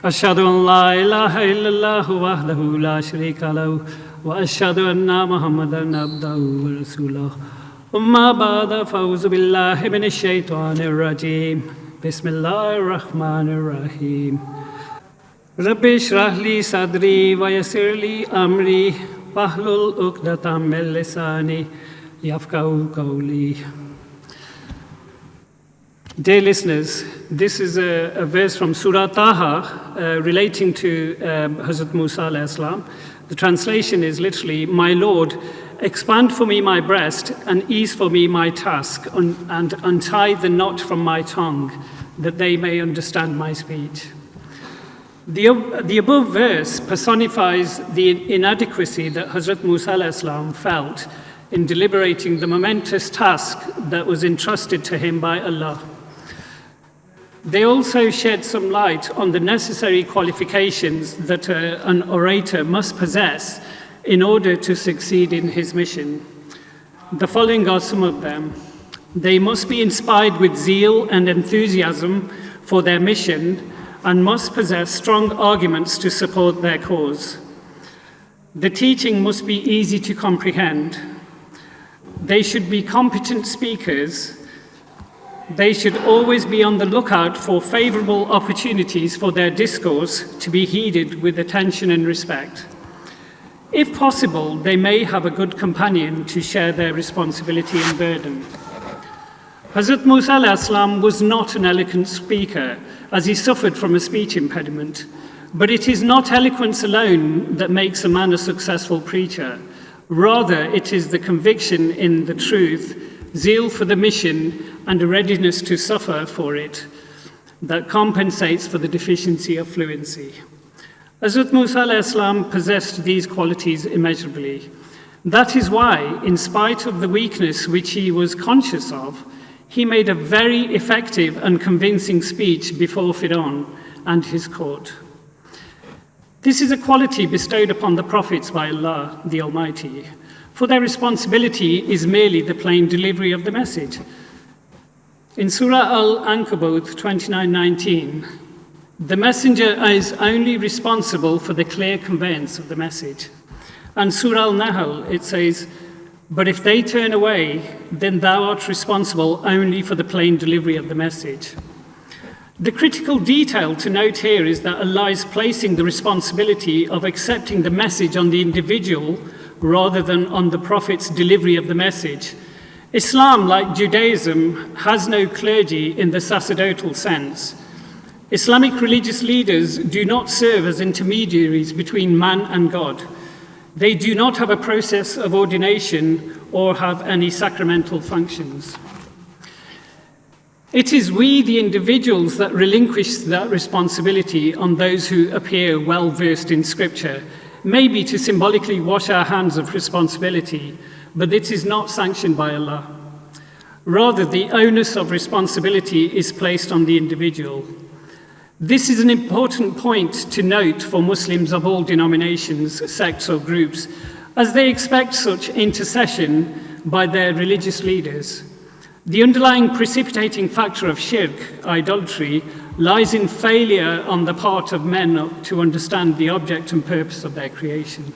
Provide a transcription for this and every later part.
أشهد أن لا إله إلا الله وحده لا شريك له وأشهد أن محمدًا عبده ورسوله أما بعد فأعوذ بالله من الشيطان الرجيم بسم الله الرحمن الرحيم رب اشرح لي صدري ويسر لي أمري واحلل عقدة من لساني يفقهوا قولي. Dear listeners, this is a verse from Surah Taha relating to Hazrat Musa alayhi salam. The translation is literally, "My Lord, expand for me my breast and ease for me my task and untie the knot from my tongue that they may understand my speech." The above verse personifies the inadequacy that Hazrat Musa alayhi salam felt in deliberating the momentous task that was entrusted to him by Allah. They also shed some light on the necessary qualifications that an orator must possess in order to succeed in his mission. The following are some of them. They must be inspired with zeal and enthusiasm for their mission and must possess strong arguments to support their cause. The teaching must be easy to comprehend. They should be competent speakers. They should always be on the lookout for favorable opportunities for their discourse to be heeded with attention and respect. If possible, they may have a good companion to share their responsibility and burden. Hazrat Musa alayhi salam was not an eloquent speaker, as he suffered from a speech impediment. But it is not eloquence alone that makes a man a successful preacher. Rather, it is the conviction in the truth, zeal for the mission, and a readiness to suffer for it that compensates for the deficiency of fluency. Hazrat Musa alayhi salam possessed these qualities immeasurably. That is why, in spite of the weakness which he was conscious of, he made a very effective and convincing speech before Fir'aun and his court. This is a quality bestowed upon the prophets by Allah, the Almighty, for their responsibility is merely the plain delivery of the message. In Surah Al-Ankabut 29:19, the messenger is only responsible for the clear conveyance of the message. And Surah Al-Nahl, it says, "But if they turn away, then thou art responsible only for the plain delivery of the message." The critical detail to note here is that Allah is placing the responsibility of accepting the message on the individual rather than on the prophet's delivery of the message. Islam, like Judaism, has no clergy in the sacerdotal sense. Islamic religious leaders do not serve as intermediaries between man and God. They do not have a process of ordination or have any sacramental functions. It is we, the individuals, that relinquish that responsibility on those who appear well versed in Scripture, maybe to symbolically wash our hands of responsibility, but it is not sanctioned by Allah. Rather, the onus of responsibility is placed on the individual. This is an important point to note for Muslims of all denominations, sects or groups, as they expect such intercession by their religious leaders. The underlying precipitating factor of shirk, idolatry, lies in failure on the part of men to understand the object and purpose of their creation.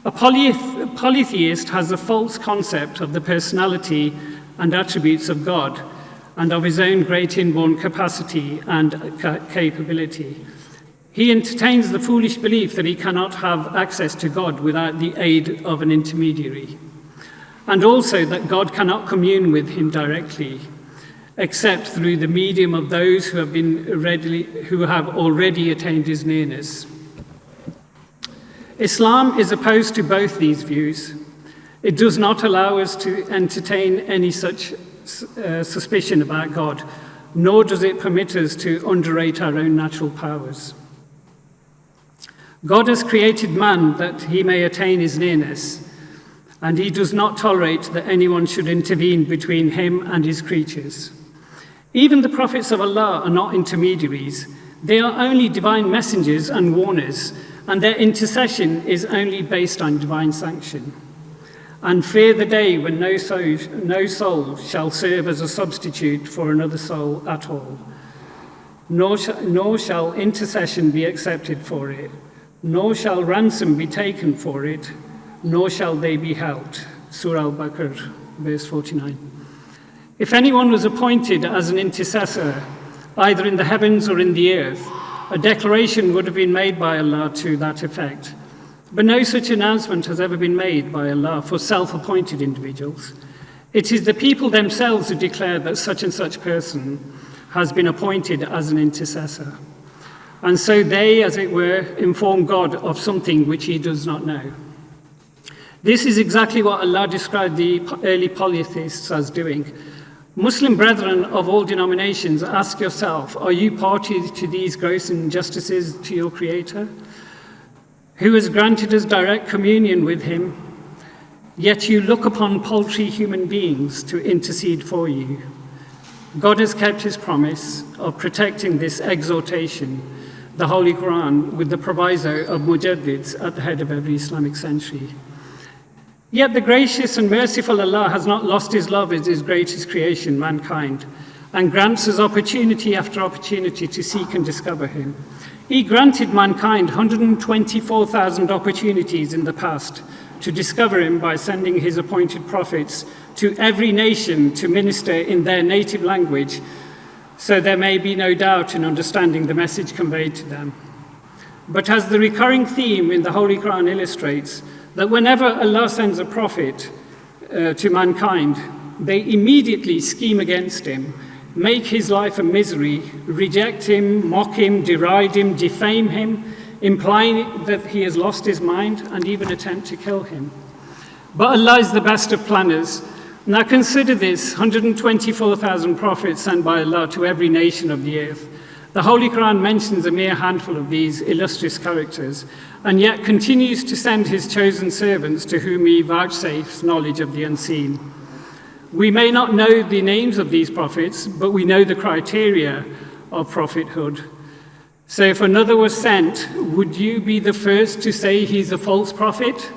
A polytheist has a false concept of the personality and attributes of God and of his own great inborn capacity and capability. He entertains the foolish belief that he cannot have access to God without the aid of an intermediary, and also that God cannot commune with him directly, except through the medium of those who have already attained his nearness. Islam is opposed to both these views. It does not allow us to entertain any such suspicion about God, nor does it permit us to underrate our own natural powers. God has created man that he may attain his nearness, and he does not tolerate that anyone should intervene between him and his creatures. Even the prophets of Allah are not intermediaries. They are only divine messengers and warners, and their intercession is only based on divine sanction. And fear the day when no soul shall serve as a substitute for another soul at all. nor shall intercession be accepted for it, nor shall ransom be taken for it, nor shall they be held. Surah Al-Baqarah, verse 49. If anyone was appointed as an intercessor, either in the heavens or in the earth, a declaration would have been made by Allah to that effect. But no such announcement has ever been made by Allah for self-appointed individuals. It is the people themselves who declare that such and such person has been appointed as an intercessor. And so they, as it were, inform God of something which he does not know. This is exactly what Allah described the early polytheists as doing. Muslim brethren of all denominations, ask yourself, are you party to these gross injustices to your Creator, who has granted us direct communion with him, yet you look upon paltry human beings to intercede for you? God has kept his promise of protecting this exhortation, the Holy Quran, with the proviso of mujaddids at the head of every Islamic century. Yet the gracious and merciful Allah has not lost his love as his greatest creation, mankind, and grants us opportunity after opportunity to seek and discover him. He granted mankind 124,000 opportunities in the past to discover him by sending his appointed prophets to every nation to minister in their native language, so there may be no doubt in understanding the message conveyed to them. But as the recurring theme in the Holy Quran illustrates, that whenever Allah sends a prophet to mankind, they immediately scheme against him, make his life a misery, reject him, mock him, deride him, defame him, implying that he has lost his mind, and even attempt to kill him. But Allah is the best of planners. Now consider this, 124,000 prophets sent by Allah to every nation of the earth. The Holy Quran mentions a mere handful of these illustrious characters, and yet continues to send his chosen servants to whom he vouchsafes knowledge of the unseen. We may not know the names of these prophets, but we know the criteria of prophethood. So if another was sent, would you be the first to say he's a false prophet?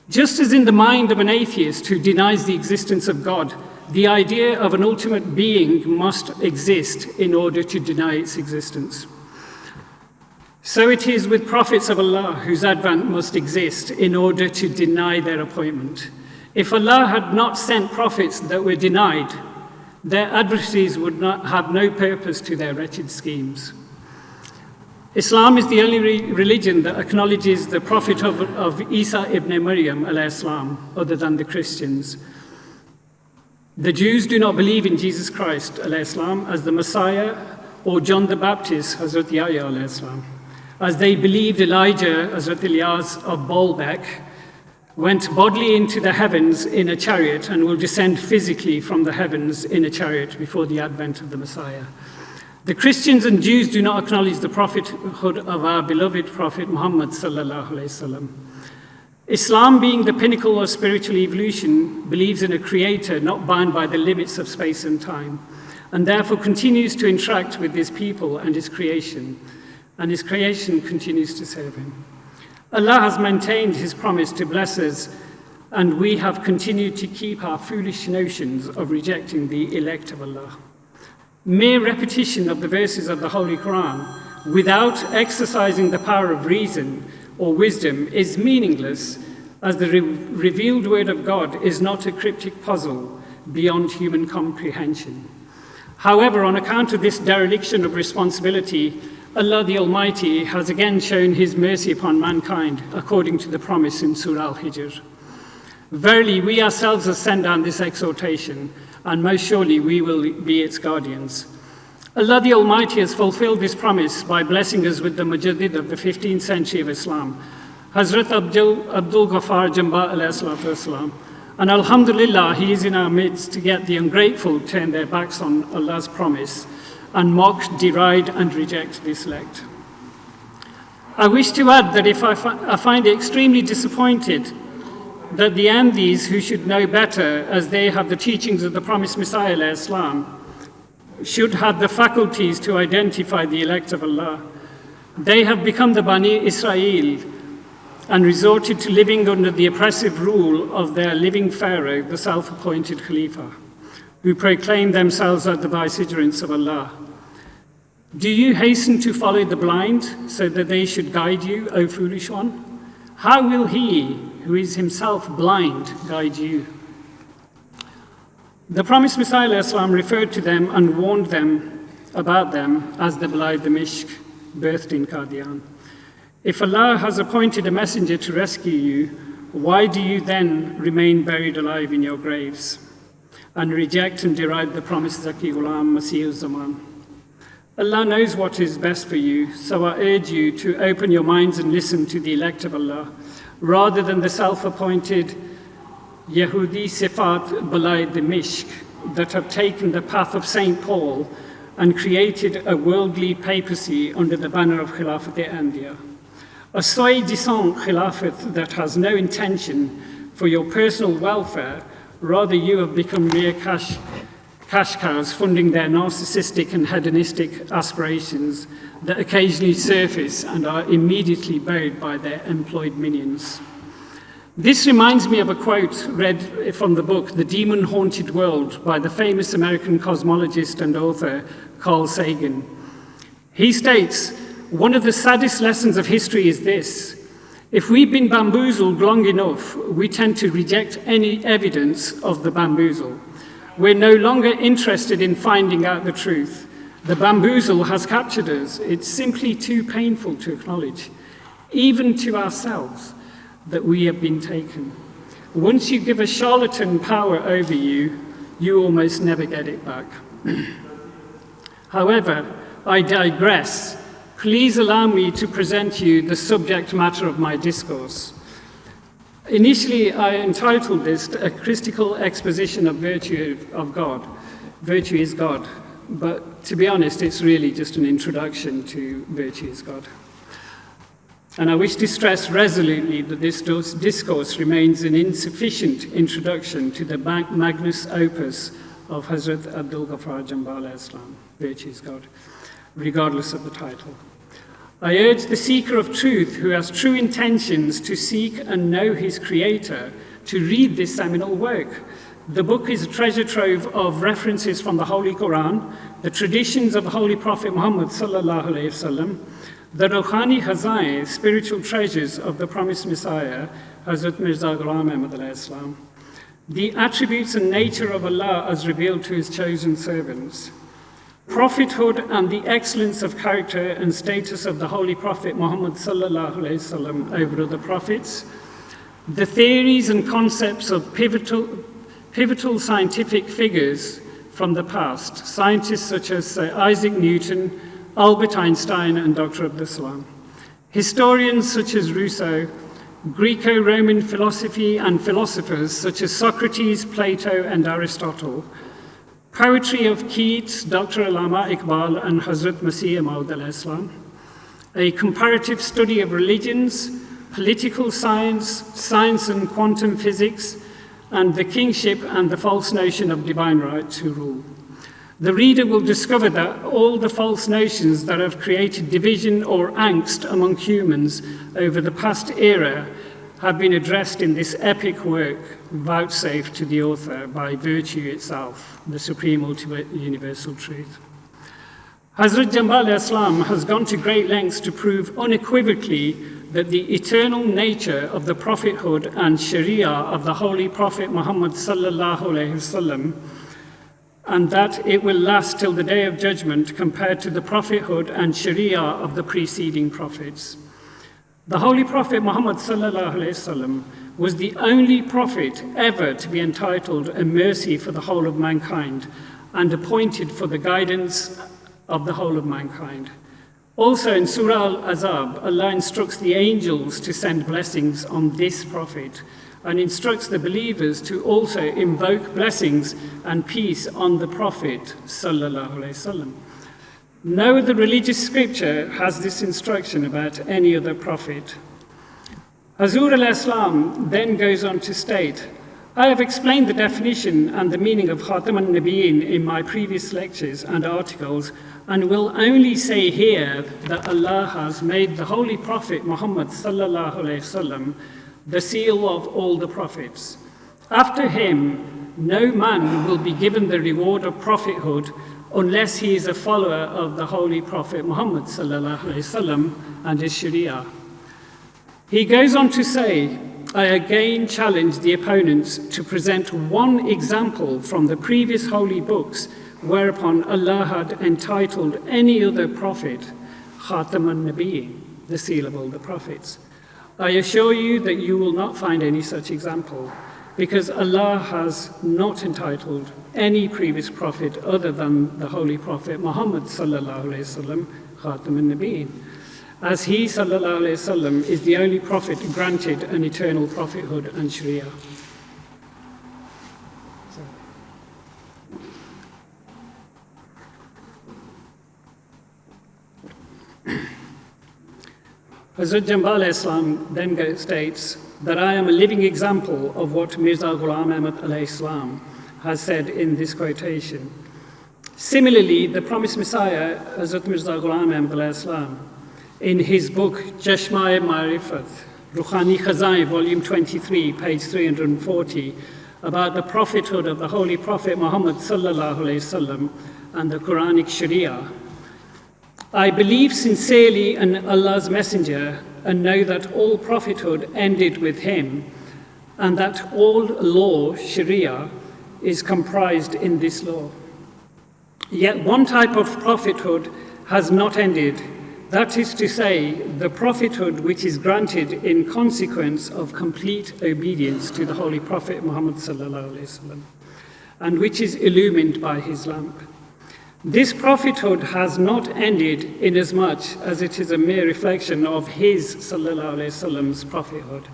Just as in the mind of an atheist who denies the existence of God, the idea of an ultimate being must exist in order to deny its existence. So it is with prophets of Allah whose advent must exist in order to deny their appointment. If Allah had not sent prophets that were denied, their adversaries would not have no purpose to their wretched schemes. Islam is the only religion that acknowledges the prophet of Isa ibn Maryam alayhi salam, other than the Christians. The Jews do not believe in Jesus Christ alayhi salam as the Messiah, or John the Baptist, Hazrat Yahya alayhi salam, as they believed Elijah, Hazrat Ilyas of Baalbek, went bodily into the heavens in a chariot and will descend physically from the heavens in a chariot before the advent of the Messiah. The Christians and Jews do not acknowledge the prophethood of our beloved Prophet Muhammad sallallahu alaihi wasallam. Islam, being the pinnacle of spiritual evolution, believes in a creator not bound by the limits of space and time, and therefore continues to interact with his people and his creation continues to serve him. Allah has maintained his promise to bless us, and we have continued to keep our foolish notions of rejecting the elect of Allah. Mere repetition of the verses of the Holy Quran without exercising the power of reason or wisdom is meaningless, as the revealed word of God is not a cryptic puzzle beyond human comprehension. However, on account of this dereliction of responsibility, Allah the Almighty has again shown his mercy upon mankind, according to the promise in Surah Al-Hijr. Verily, we ourselves have sent down this exhortation, and most surely we will be its guardians. Allah the Almighty has fulfilled this promise by blessing us with the Mujaddid of the 15th century of Islam, Hazrat Abdul Ghaffar Jamba alayhi salam. And Alhamdulillah, he is in our midst, yet the ungrateful turn their backs on Allah's promise and mock, deride, and reject this elect. I wish to add that I find it extremely disappointed that the Ahmadis, who should know better as they have the teachings of the promised Messiah alayhi salam, should have the faculties to identify the elect of Allah. They have become the Bani Israel and resorted to living under the oppressive rule of their living Pharaoh, the self-appointed Khalifa, who proclaim themselves as the vicegerents of Allah. Do you hasten to follow the blind so that they should guide you, O foolish one? How will he, who is himself blind, guide you? The promised Messiah Islam referred to them and warned them about them as the Balaid Mishk, birthed in Qadian. If Allah has appointed a messenger to rescue you, why do you then remain buried alive in your graves and reject and deride the promised Zaki Ghulam Masih Zaman? Allah knows what is best for you, so I urge you to open your minds and listen to the elect of Allah, rather than the self-appointed Yahudi Sifat Balaid Mishk that have taken the path of St. Paul and created a worldly papacy under the banner of Khilafat Ahmadiyya. A soi-disant Khilafat that has no intention for your personal welfare, rather you have become mere cash cows funding their narcissistic and hedonistic aspirations that occasionally surface and are immediately buried by their employed minions. This reminds me of a quote read from the book The Demon-Haunted World by the famous American cosmologist and author Carl Sagan. He states, "One of the saddest lessons of history is this. If we've been bamboozled long enough, we tend to reject any evidence of the bamboozle. We're no longer interested in finding out the truth. The bamboozle has captured us. It's simply too painful to acknowledge, even to ourselves, that we have been taken. Once you give a charlatan power over you, you almost never get it back." However, I digress. Please allow me to present you the subject matter of my discourse. Initially, I entitled this A Christical Exposition of Virtue of God. Virtue is God. But to be honest, it's really just an introduction to Virtue is God. And I wish to stress resolutely that this discourse remains an insufficient introduction to the magnus opus of Hazrat Abdul Ghaffar Jambal Islam, Virtue is God, regardless of the title. I urge the seeker of truth who has true intentions to seek and know his creator to read this seminal work. The book is a treasure trove of references from the Holy Quran, the traditions of the Holy Prophet Muhammad sallallahu alaihi wasallam, the Rohani Hazain, spiritual treasures of the promised Messiah, Hazrat Mirza Ghulam Ahmad alayhi salam, the attributes and nature of Allah as revealed to his chosen servants, prophethood and the excellence of character and status of the Holy Prophet Muhammad sallallahu alaihi wasallam over other prophets, the theories and concepts of pivotal scientific figures from the past, scientists such as Sir Isaac Newton, Albert Einstein, and Dr. Abdul Salam, historians such as Rousseau, Greco-Roman philosophy and philosophers such as Socrates, Plato, and Aristotle, poetry of Keats, Dr. Allama Iqbal, and Hazrat Masih Maud al-Islam, a comparative study of religions, political science, science and quantum physics, and the kingship and the false notion of divine right to rule. The reader will discover that all the false notions that have created division or angst among humans over the past era have been addressed in this epic work vouchsafed to the author by virtue itself, the supreme ultimate universal truth. Hazrat Jambal Islam has gone to great lengths to prove unequivocally that the eternal nature of the prophethood and sharia of the Holy Prophet Muhammad sallallahu alaihi wasallam, and that it will last till the day of judgment compared to the prophethood and sharia of the preceding prophets. The Holy Prophet Muhammad sallallahu alaihi wasallam was the only prophet ever to be entitled a mercy for the whole of mankind and appointed for the guidance of the whole of mankind. Also in Surah Al-Azab, Allah instructs the angels to send blessings on this prophet and instructs the believers to also invoke blessings and peace on the prophet sallallahu alaihi wasallam. No other religious scripture has this instruction about any other prophet. Hazur al-Islam then goes on to state, I have explained the definition and the meaning of Khatam al-Nabiyyin in my previous lectures and articles, and will only say here that Allah has made the Holy Prophet Muhammad sallallahu alaihi wasallam the seal of all the prophets. After him, no man will be given the reward of prophethood unless he is a follower of the Holy Prophet Muhammad sallallahu alaihi wasallam and his Sharia. He goes on to say, I again challenge the opponents to present one example from the previous holy books whereupon Allah had entitled any other prophet Khatam an-Nabiyyin, the seal of all the prophets. I assure you that you will not find any such example, because Allah has not entitled any previous prophet other than the Holy Prophet Muhammad sallallahu alaihi wasallam Khatam an-Nabiyyin, as he sallallahu alaihi wasallam is the only prophet granted an eternal prophethood and Sharia. Hazrat Jambal Islam then states that I am a living example of what Mirza Ghulam Ahmad alayhi salam has said in this quotation. Similarly, the promised Messiah, Hazrat Mirza Ghulam Ahmad alayhi salam, in his book Jashma-e Ma'rifat, Ruhani Khazai, volume 23, page 340, about the prophethood of the Holy Prophet Muhammad sallallahu alayhi wasallam and the Quranic Sharia. I believe sincerely in Allah's Messenger and know that all prophethood ended with him and that all law, Sharia, is comprised in this law. Yet one type of prophethood has not ended, that is to say, the prophethood which is granted in consequence of complete obedience to the Holy Prophet Muhammad sallallahu alaihi wasallam, and which is illumined by his lamp. This prophethood has not ended inasmuch as it is a mere reflection of his sallallahu alaihi wasallam's prophethood,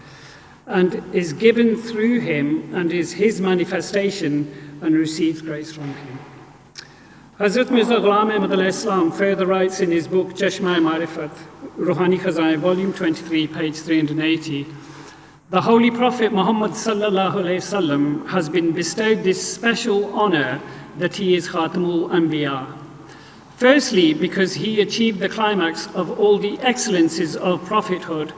and is given through him and is his manifestation and receives grace from him. Hazrat Mirza Ghulam Ahmad alayhi salam further writes in his book Jashma-e Ma'rifat, Ruhani Khazai, volume 23, page 380, the Holy Prophet Muhammad sallallahu alaihi wasallam has been bestowed this special honor that he is Khatamul Anbiya. Firstly, because he achieved the climax of all the excellences of prophethood,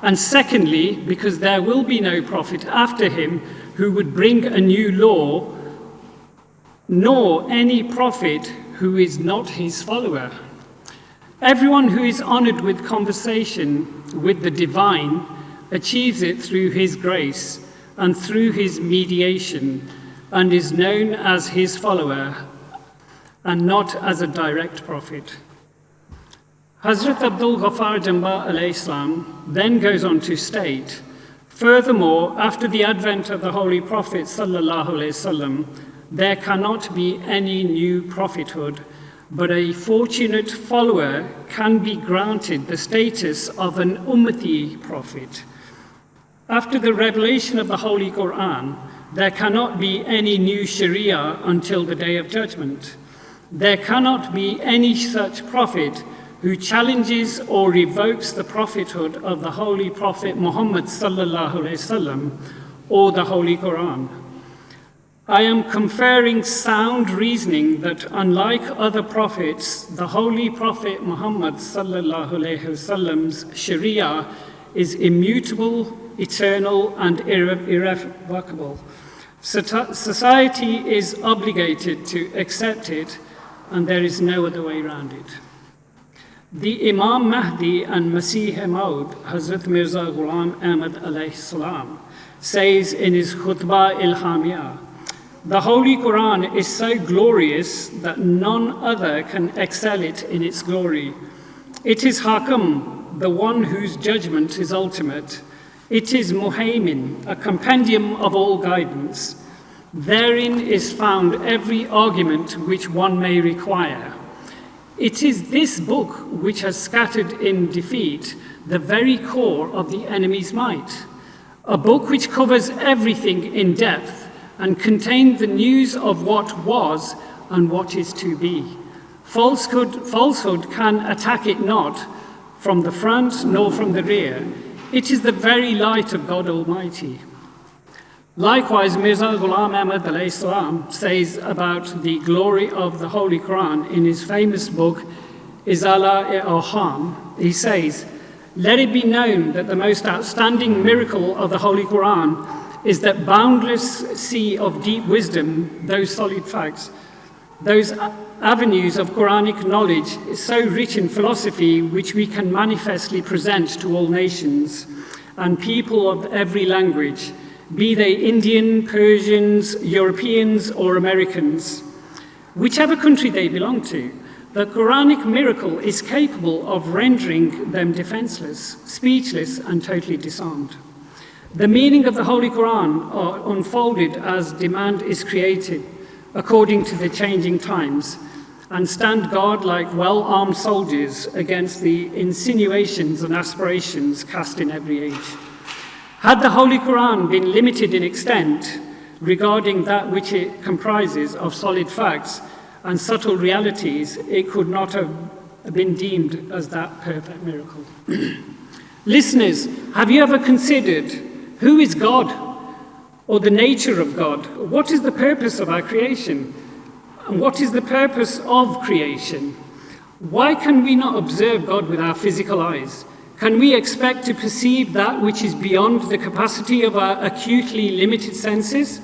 and secondly, because there will be no prophet after him who would bring a new law, nor any prophet who is not his follower. Everyone who is honored with conversation with the divine achieves it through his grace and through his mediation, and is known as his follower and not as a direct prophet. Hazrat Abdul Ghaffar Jamba alayhi salam then goes on to state, furthermore, after the advent of the Holy Prophet sallallahu alaihi wasallam, there cannot be any new prophethood, but a fortunate follower can be granted the status of an ummati prophet. After the revelation of the Holy Quran, there cannot be any new Sharia until the Day of Judgment. There cannot be any such prophet who challenges or revokes the prophethood of the Holy Prophet Muhammad sallallahu alaihi wasallam or the Holy Quran. I am conferring sound reasoning that unlike other prophets, the Holy Prophet Muhammad sallallahu alaihi wasallam's Sharia is immutable, eternal, and irrevocable. Society is obligated to accept it, and there is no other way around it. The Imam Mahdi and Masih Maud, Hazrat Mirza Ghulam Ahmad alayhi salam, says in his Khutbah Ilhamiyah, the Holy Quran is so glorious that none other can excel it in its glory. It is Hakam, the one whose judgment is ultimate. It is Muhaymin, a compendium of all guidance. Therein is found every argument which one may require. It is this book which has scattered in defeat the very core of the enemy's might, a book which covers everything in depth and contained the news of what was and what is to be. Falsehood can attack it not from the front nor from the rear. It is the very light of God Almighty. Likewise, Mirza Ghulam Ahmad alayhi salam says about the glory of the Holy Quran in his famous book, Izala-e-Awham. He says, let it be known that the most outstanding miracle of the Holy Quran is that boundless sea of deep wisdom, those solid facts, Those avenues of Quranic knowledge is so rich in philosophy which we can manifestly present to all nations and people of every language, be they Indian, Persians, Europeans, or Americans, whichever country they belong to. The Quranic miracle is capable of rendering them defenseless, speechless, and totally disarmed. The meaning of the Holy Quran are unfolded as demand is created according to the changing times, and stand guard like well-armed soldiers against the insinuations and aspirations cast in every age. Had the Holy Quran been limited in extent regarding that which it comprises of solid facts and subtle realities, it could not have been deemed as that perfect miracle. Listeners, have you ever considered who is God or the nature of God? What is the purpose of our creation? And what is the purpose of creation? Why can we not observe God with our physical eyes? Can we expect to perceive that which is beyond the capacity of our acutely limited senses?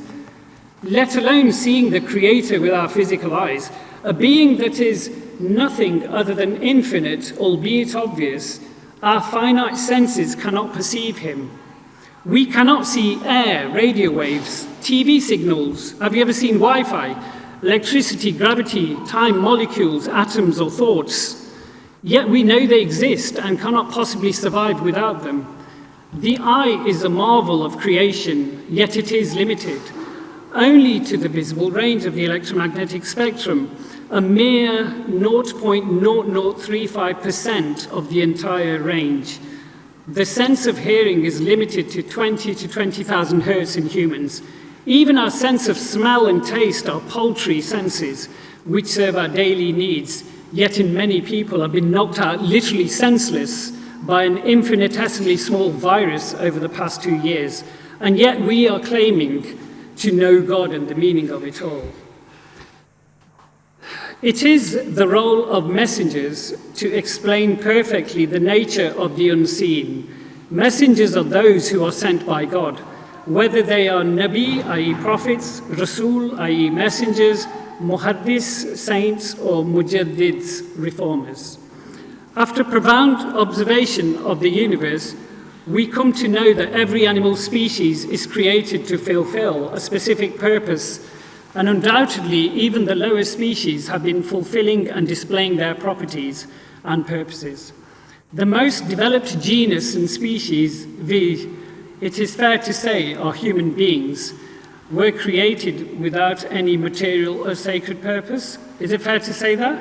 Let alone seeing the Creator with our physical eyes, a being that is nothing other than infinite, albeit obvious, our finite senses cannot perceive him. We cannot see air, radio waves, TV signals. Have you ever seen Wi-Fi, electricity, gravity, time, molecules, atoms, or thoughts? Yet we know they exist and cannot possibly survive without them. The eye is a marvel of creation, yet it is limited only to the visible range of the electromagnetic spectrum, a mere 0.0035% of the entire range. The sense of hearing is limited to 20 to 20,000 hertz in humans. Even our sense of smell and taste are paltry senses which serve our daily needs, yet in many people have been knocked out literally senseless by an infinitesimally small virus over the past 2 years. And yet we are claiming to know God and the meaning of it all. It is the role of messengers to explain perfectly the nature of the unseen. Messengers are those who are sent by God, whether they are Nabi, i.e. prophets, Rasul, i.e. messengers, Muhaddis, saints, or Mujaddids, reformers. After profound observation of the universe, we come to know that every animal species is created to fulfill a specific purpose, and undoubtedly even the lower species have been fulfilling and displaying their properties and purposes. The most developed genus and species, it is fair to say, are human beings, were created without any material or sacred purpose. Is it fair to say that?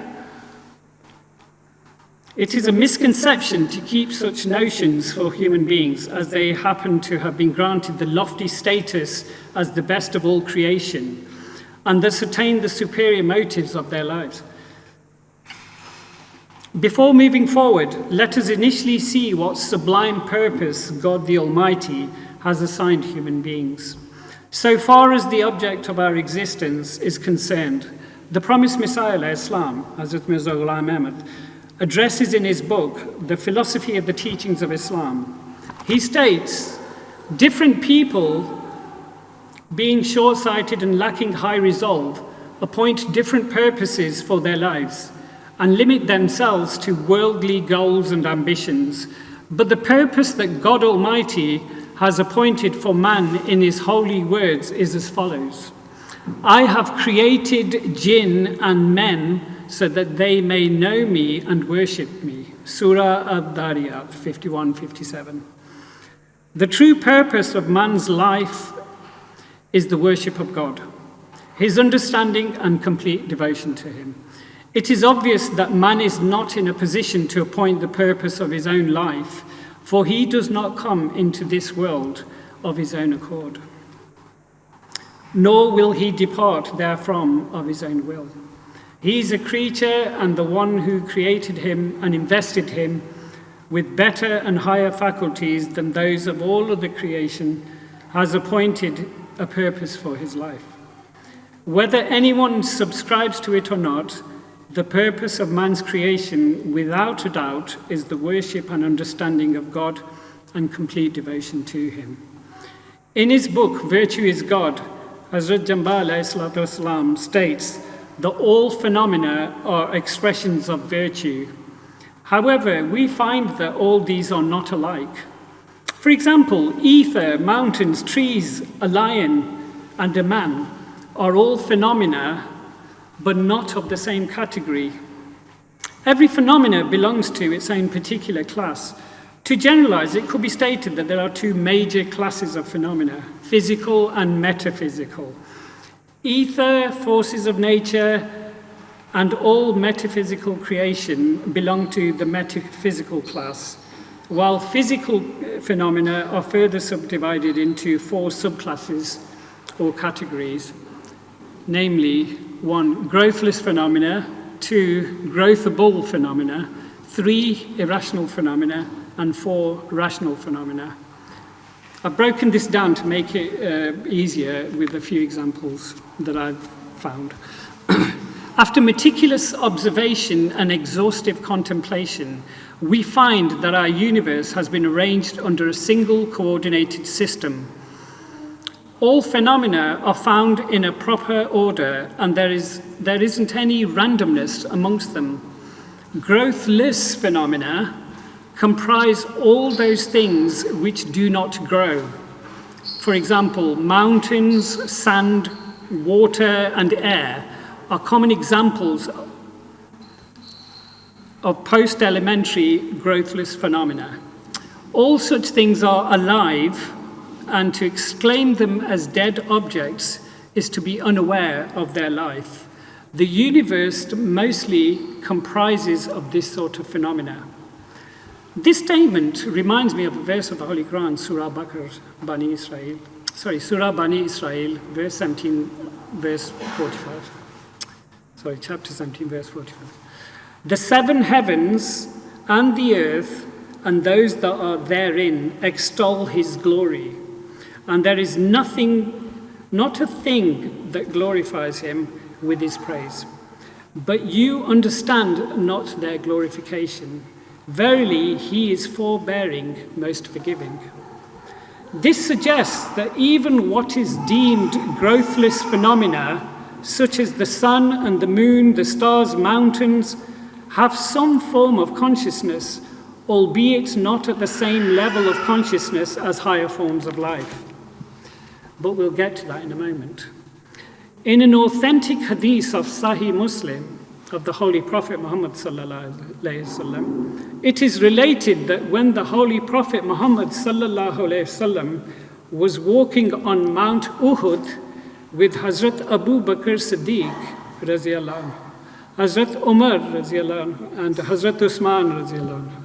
It is a misconception to keep such notions for human beings, as they happen to have been granted the lofty status as the best of all creation, and thus attain the superior motives of their lives. Before moving forward, let us initially see what sublime purpose God the Almighty has assigned human beings. So far as the object of our existence is concerned, the promised Messiah, Islam, Hazrat Mirza Ghulam Ahmad, addresses in his book, The Philosophy of the Teachings of Islam. He states, different people, being short-sighted and lacking high resolve, appoint different purposes for their lives and limit themselves to worldly goals and ambitions. But the purpose that God Almighty has appointed for man in his holy words is as follows. I have created jinn and men so that they may know me and worship me. Surah Ad-Dariyat 51-57. The true purpose of man's life is the worship of God, his understanding and complete devotion to him. It is obvious that man is not in a position to appoint the purpose of his own life, for he does not come into this world of his own accord, nor will he depart therefrom of his own will. He is a creature, and the one who created him and invested him with better and higher faculties than those of all other creation has appointed a purpose for his life. Whether anyone subscribes to it or not, the purpose of man's creation, without a doubt, is the worship and understanding of God and complete devotion to him. In his book, Virtue is God, Hazrat Jambal Salam states, that all phenomena are expressions of virtue. However, we find that all these are not alike. For example, ether, mountains, trees, a lion, and a man are all phenomena, but not of the same category. Every phenomena belongs to its own particular class. To generalize, it could be stated that there are two major classes of phenomena, physical and metaphysical. Ether, forces of nature, and all metaphysical creation belong to the metaphysical class, while physical phenomena are further subdivided into 4 subclasses or categories, namely 1, growthless phenomena, 2, growthable phenomena, 3, irrational phenomena, and 4, rational phenomena. I've broken this down to make it easier with a few examples that I've found. After meticulous observation and exhaustive contemplation, we find that our universe has been arranged under a single coordinated system. All phenomena are found in a proper order, and there isn't any randomness amongst them. Growthless phenomena comprise all those things which do not grow. For example, mountains, sand, water, and air are common examples of post-elementary growthless phenomena. All such things are alive, and to exclaim them as dead objects is to be unaware of their life. The universe mostly comprises of this sort of phenomena. This statement reminds me of a verse of the Holy Quran, Surah Bani Israel, verse 17, verse 45. Chapter 17, verse 45. The 7 heavens and the earth and those that are therein extol his glory, and there is nothing, not a thing that glorifies him with his praise. But you understand not their glorification. Verily, he is forbearing, most forgiving. This suggests that even what is deemed growthless phenomena, such as the sun and the moon, the stars, mountains, have some form of consciousness, albeit not at the same level of consciousness as higher forms of life. But we'll get to that in a moment. In an authentic hadith of Sahih Muslim, of the Holy Prophet Muhammad sallallahu alayhi wasallam, it is related that when the Holy Prophet Muhammad sallallahu alayhi wasallam was walking on Mount Uhud with Hazrat Abu Bakr Siddiq raziyallahu anhu, Hazrat Umar raziyallahu anhu, and Hazrat Usman raziyallahu anhu,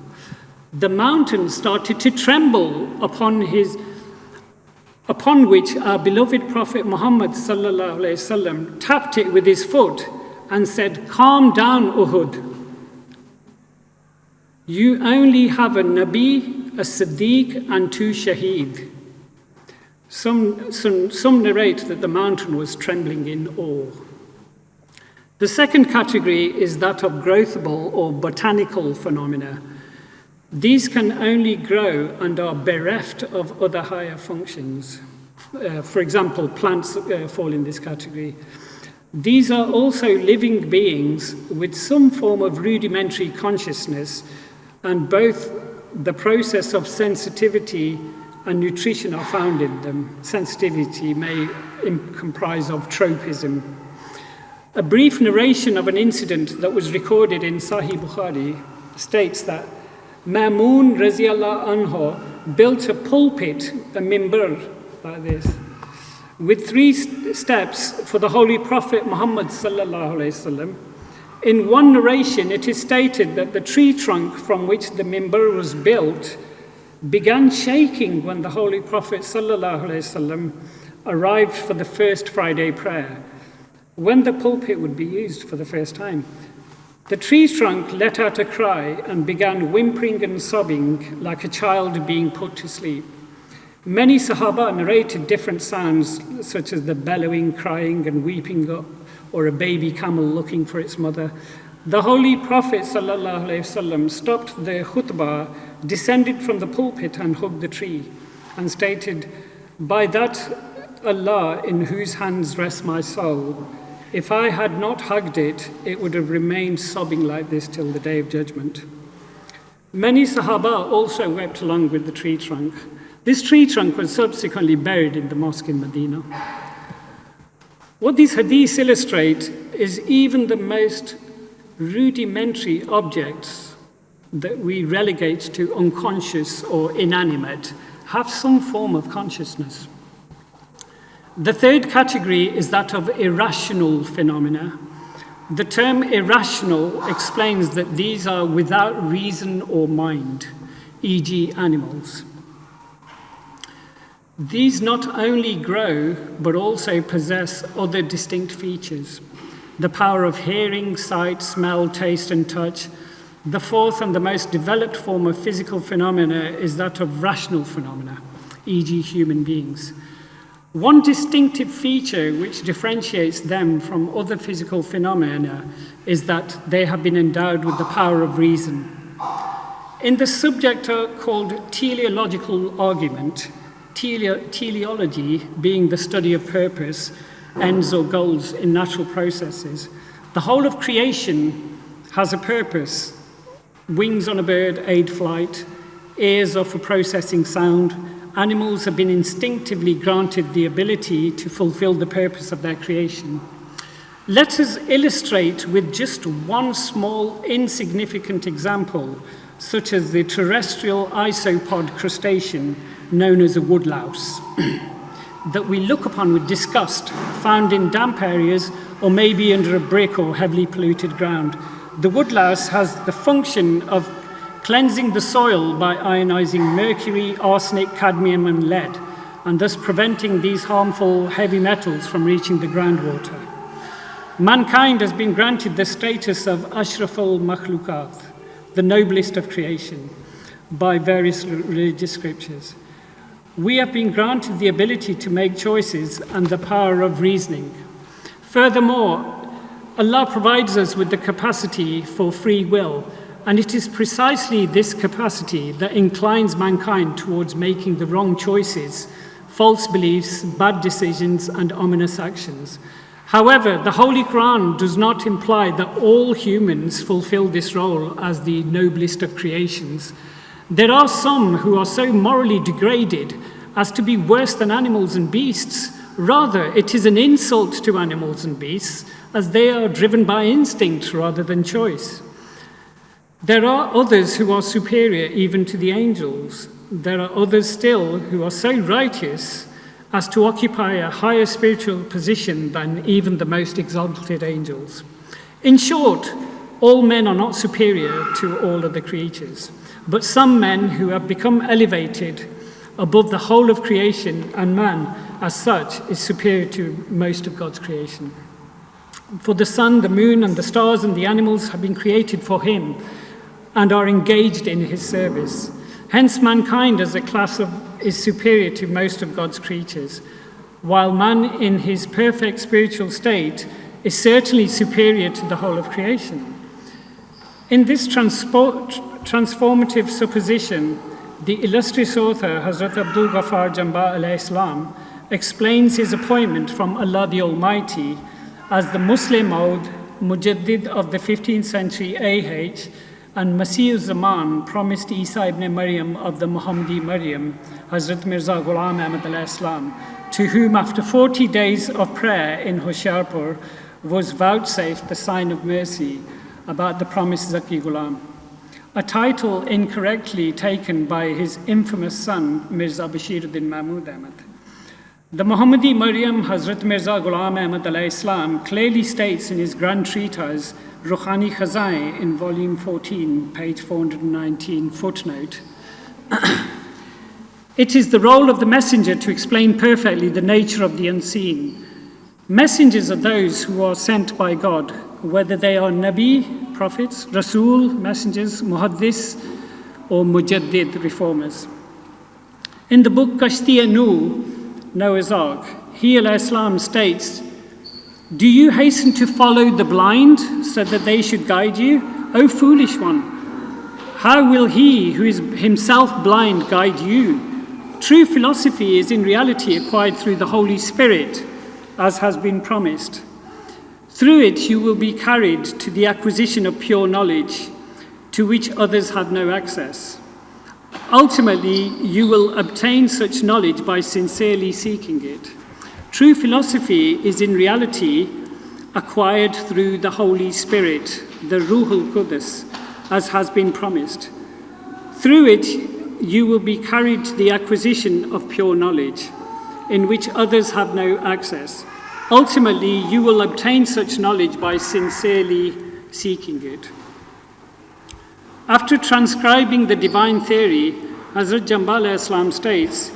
the mountain started to tremble upon which our beloved Prophet Muhammad sallallahu alayhi wasallam tapped it with his foot and said, "Calm down, Uhud. You only have a Nabi, a Siddiq, and 2 Shaheed." Some narrate that the mountain was trembling in awe. The second category is that of growthable or botanical phenomena. These can only grow and are bereft of other higher functions. For example, plants fall in this category. These are also living beings with some form of rudimentary consciousness, and both the process of sensitivity and nutrition are found in them. Sensitivity may comprise of tropism. A brief narration of an incident that was recorded in Sahih Bukhari states that Ma'mun raziyallahu anhu built a pulpit, a mimbar, like this, with 3 steps for the Holy Prophet Muhammad sallallahu alayhi wasallam. In one narration, it is stated that the tree trunk from which the mimbar was built began shaking when the Holy Prophet sallallahu alayhi wasallam arrived for the first Friday prayer, when the pulpit would be used for the first time. The tree trunk let out a cry and began whimpering and sobbing like a child being put to sleep. Many Sahaba narrated different sounds, such as the bellowing, crying, and weeping up, or a baby camel looking for its mother. The Holy Prophet ﷺ stopped the khutbah, descended from the pulpit, and hugged the tree, and stated, "By that Allah in whose hands rests my soul, If I had not hugged it, it would have remained sobbing like this till the day of judgment. Many Sahaba also wept along with the tree trunk. This tree trunk was subsequently buried in the mosque in Medina. What these hadiths illustrate is even the most rudimentary objects that we relegate to unconscious or inanimate have some form of consciousness. The third category is that of irrational phenomena. The term irrational explains that these are without reason or mind, e.g. animals. These not only grow, but also possess other distinct features. The power of hearing, sight, smell, taste, and touch. The fourth and the most developed form of physical phenomena is that of rational phenomena, e.g. human beings. One distinctive feature which differentiates them from other physical phenomena is that they have been endowed with the power of reason. In the subject called teleological argument, teleology being the study of purpose, ends or goals in natural processes, the whole of creation has a purpose. Wings on a bird aid flight, ears are for processing sound. Animals have been instinctively granted the ability to fulfill the purpose of their creation. Let us illustrate with just one small, insignificant example, such as the terrestrial isopod crustacean known as a woodlouse, that we look upon with disgust, found in damp areas or maybe under a brick or heavily polluted ground. The woodlouse has the function of cleansing the soil by ionizing mercury, arsenic, cadmium, and lead, and thus preventing these harmful heavy metals from reaching the groundwater. Mankind has been granted the status of Ashraful Makhlukat, the noblest of creation, by various religious scriptures. We have been granted the ability to make choices and the power of reasoning. Furthermore, Allah provides us with the capacity for free will, and it is precisely this capacity that inclines mankind towards making the wrong choices, false beliefs, bad decisions, and ominous actions. However, the Holy Quran does not imply that all humans fulfill this role as the noblest of creations. There are some who are so morally degraded as to be worse than animals and beasts. Rather, it is an insult to animals and beasts, as they are driven by instinct rather than choice. There are others who are superior even to the angels. There are others still who are so righteous as to occupy a higher spiritual position than even the most exalted angels. In short, all men are not superior to all other creatures, but some men who have become elevated above the whole of creation, and man, as such, is superior to most of God's creation. For the sun, the moon, and the stars and the animals have been created for him and are engaged in his service. Hence, mankind as a class is superior to most of God's creatures, while man in his perfect spiritual state is certainly superior to the whole of creation. In this transformative supposition, the illustrious author, Hazrat Abdul Ghaffar Jamba alayhi salam, explains his appointment from Allah the Almighty as the Muslim Maud, Mujaddid of the 15th century AH, and Masih Zaman, promised Isa ibn Maryam of the Muhammadi Maryam, Hazrat Mirza Ghulam Ahmad alayhi salam, to whom after 40 days of prayer in Hoshiarpur was vouchsafed the sign of mercy about the promised Zaki Ghulam, a title incorrectly taken by his infamous son, Mirza Bashiruddin Mahmud Ahmad. The Muhammadi Maryam, Hazrat Mirza Ghulam Ahmad alayhi salam, clearly states in his grand treatise, Ruhani Khazai, in volume 14, page 419, footnote, it is the role of the messenger to explain perfectly the nature of the unseen. Messengers are those who are sent by God, whether they are Nabi, prophets, Rasul, messengers, Muhaddis, or Mujaddid, reformers. In the book Kashti-e-Nuh, Noah's Ark, he alayhi salam states, "Do you hasten to follow the blind so that they should guide you? O foolish one, how will he who is himself blind guide you? True philosophy is in reality acquired through the Holy Spirit, as has been promised. Through it, you will be carried to the acquisition of pure knowledge, to which others have no access. Ultimately, you will obtain such knowledge by sincerely seeking it. True philosophy is in reality acquired through the Holy Spirit, the Ruhul Qudus, as has been promised. Through it, you will be carried to the acquisition of pure knowledge, in which others have no access. Ultimately, you will obtain such knowledge by sincerely seeking it. After transcribing the divine theory, Hazrat Jambal Islam states,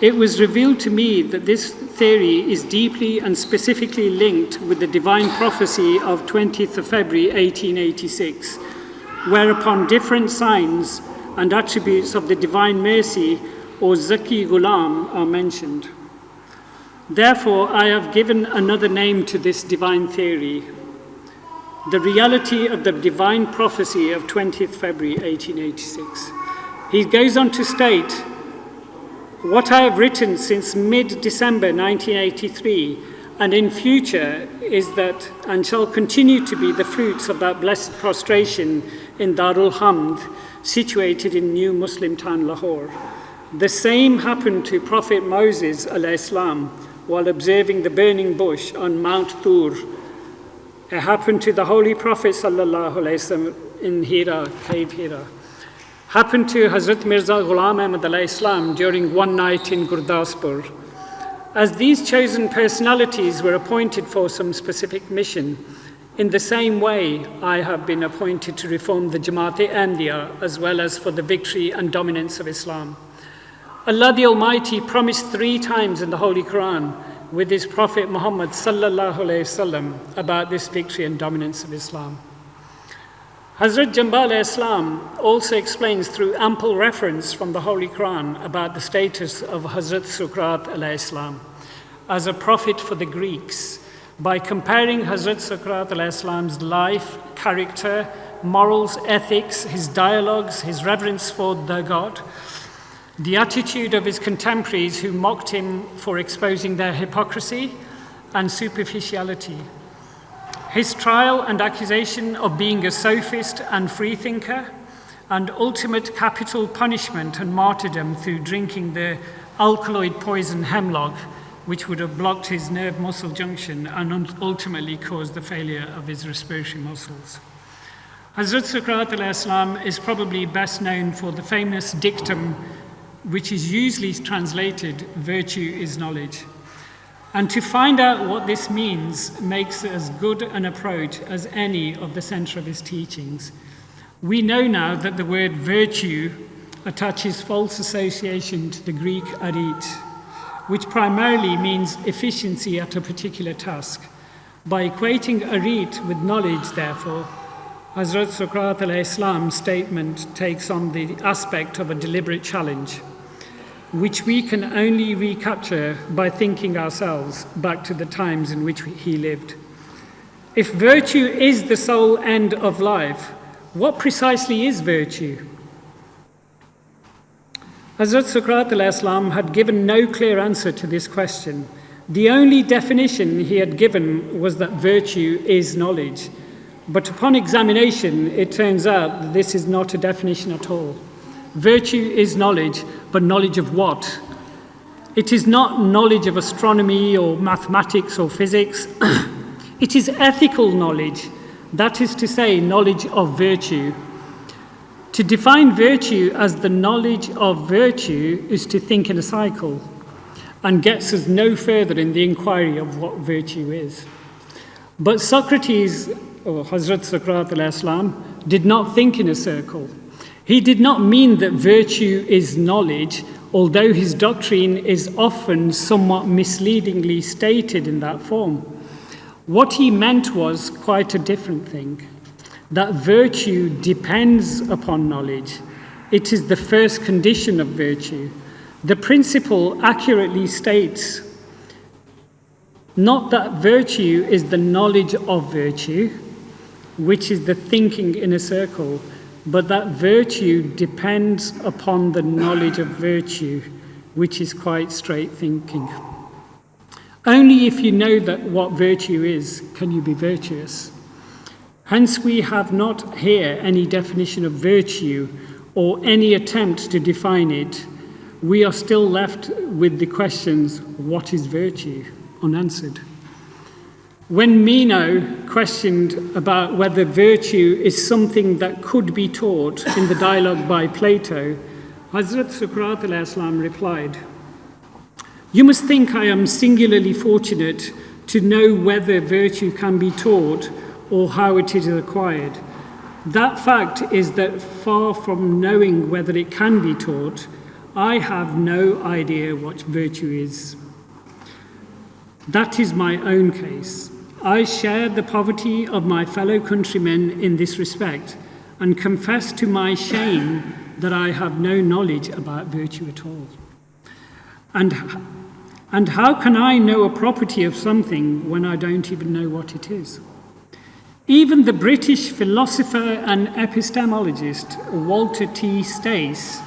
"It was revealed to me that this theory is deeply and specifically linked with the divine prophecy of 20th of February 1886, whereupon different signs and attributes of the divine mercy or Zaki Ghulam are mentioned. Therefore, I have given another name to this divine theory, the reality of the divine prophecy of 20th February 1886. He goes on to state, "What I have written since mid-December 1983 and in future is that, and shall continue to be, the fruits of that blessed prostration in Darul Hamd, situated in New Muslim town Lahore. The same happened to Prophet Moses alayhi salam while observing the burning bush on Mount Tur. It happened to the Holy Prophet sallallahu alayhi wasallam in Hira, cave Hira. Happened to Hazrat Mirza Ghulam Ahmad alayhi salam during one night in Gurdaspur. As these chosen personalities were appointed for some specific mission, in the same way I have been appointed to reform the Jamaat Ahmadiyya as well as for the victory and dominance of Islam. Allah the Almighty promised 3 times in the Holy Quran with his Prophet Muhammad sallallahu alayhi wasallam about this victory and dominance of Islam." Hazrat Jambal Islam also explains through ample reference from the Holy Quran about the status of Hazrat Sukrat alayhi salam as a prophet for the Greeks by comparing Hazrat Sukrat alayhi salam's life, character, morals, ethics, his dialogues, his reverence for the God, the attitude of his contemporaries who mocked him for exposing their hypocrisy and superficiality, his trial and accusation of being a sophist and freethinker, and ultimate capital punishment and martyrdom through drinking the alkaloid poison hemlock, which would have blocked his nerve muscle junction and ultimately caused the failure of his respiratory muscles. Hazrat Sukrat alayhi salam is probably best known for the famous dictum which is usually translated, "Virtue is knowledge." And to find out what this means makes as good an approach as any of the center of his teachings. We know now that the word virtue attaches false association to the Greek arit, which primarily means efficiency at a particular task. By equating arit with knowledge, therefore, Hazrat Sukrat alayhi salam's statement takes on the aspect of a deliberate challenge, which we can only recapture by thinking ourselves back to the times in which he lived. If virtue is the sole end of life, what precisely is virtue? Hazrat Sukrat alayhi salam had given no clear answer to this question. The only definition he had given was that virtue is knowledge. But upon examination, it turns out that this is not a definition at all. Virtue is knowledge, but knowledge of what? It is not knowledge of astronomy or mathematics or physics. It is ethical knowledge, that is to say, knowledge of virtue. To define virtue as the knowledge of virtue is to think in a cycle and gets us no further in the inquiry of what virtue is. But Socrates, or Hazrat Zakariah alayhi salam, did not think in a circle. He did not mean that virtue is knowledge, although his doctrine is often somewhat misleadingly stated in that form. What he meant was quite a different thing, that virtue depends upon knowledge. It is the first condition of virtue. The principle accurately states not that virtue is the knowledge of virtue, which is the thinking in a circle, but that virtue depends upon the knowledge of virtue, which is quite straight thinking. Only if you know that what virtue is, can you be virtuous. Hence, we have not here any definition of virtue or any attempt to define it. We are still left with the questions, what is virtue, unanswered. When Meno questioned about whether virtue is something that could be taught in the dialogue by Plato, Hazrat Zakariah replied, "You must think I am singularly fortunate to know whether virtue can be taught or how it is acquired. That fact is that far from knowing whether it can be taught, I have no idea what virtue is. That is my own case. I share the poverty of my fellow countrymen in this respect and confess to my shame that I have no knowledge about virtue at all. And how can I know a property of something when I don't even know what it is?" Even the British philosopher and epistemologist Walter T. Stace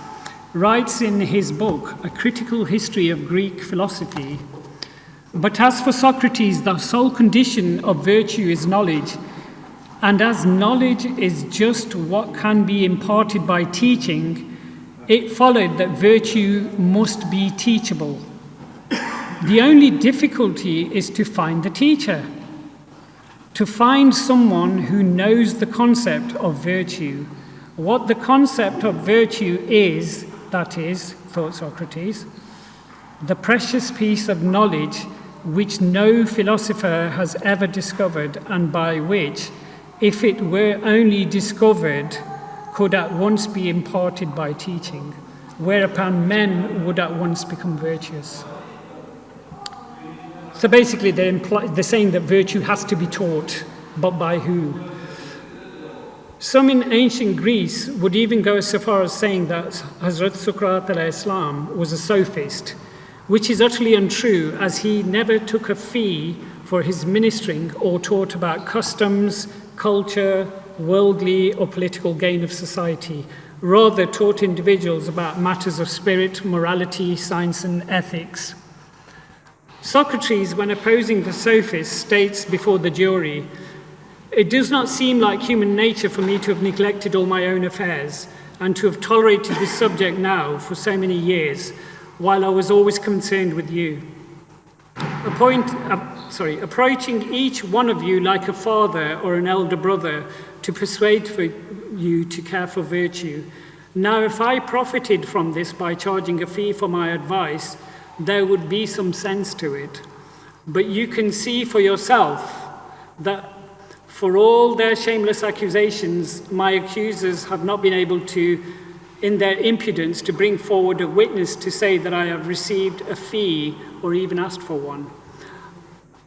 writes in his book, A Critical History of Greek Philosophy, "But as for Socrates, the sole condition of virtue is knowledge, and as knowledge is just what can be imparted by teaching, it followed that virtue must be teachable. The only difficulty is to find the teacher, to find someone who knows the concept of virtue. What the concept of virtue is, that is, thought Socrates, the precious piece of knowledge which no philosopher has ever discovered, and by which, if it were only discovered, could at once be imparted by teaching, whereupon men would at once become virtuous." So basically they're saying that virtue has to be taught, but by who? Some in ancient Greece would even go so far as saying that Hazrat Zakariah was a sophist, which is utterly untrue, as he never took a fee for his ministering or taught about customs, culture, worldly or political gain of society, rather taught individuals about matters of spirit, morality, science and ethics. Socrates, when opposing the sophist, states before the jury, "It does not seem like human nature for me to have neglected all my own affairs and to have tolerated this subject now for so many years, while I was always concerned with you. Approaching each one of you like a father or an elder brother to persuade for you to care for virtue. Now, if I profited from this by charging a fee for my advice, there would be some sense to it. But you can see for yourself that for all their shameless accusations, my accusers have not been able to, in their impudence, to bring forward a witness to say that I have received a fee or even asked for one.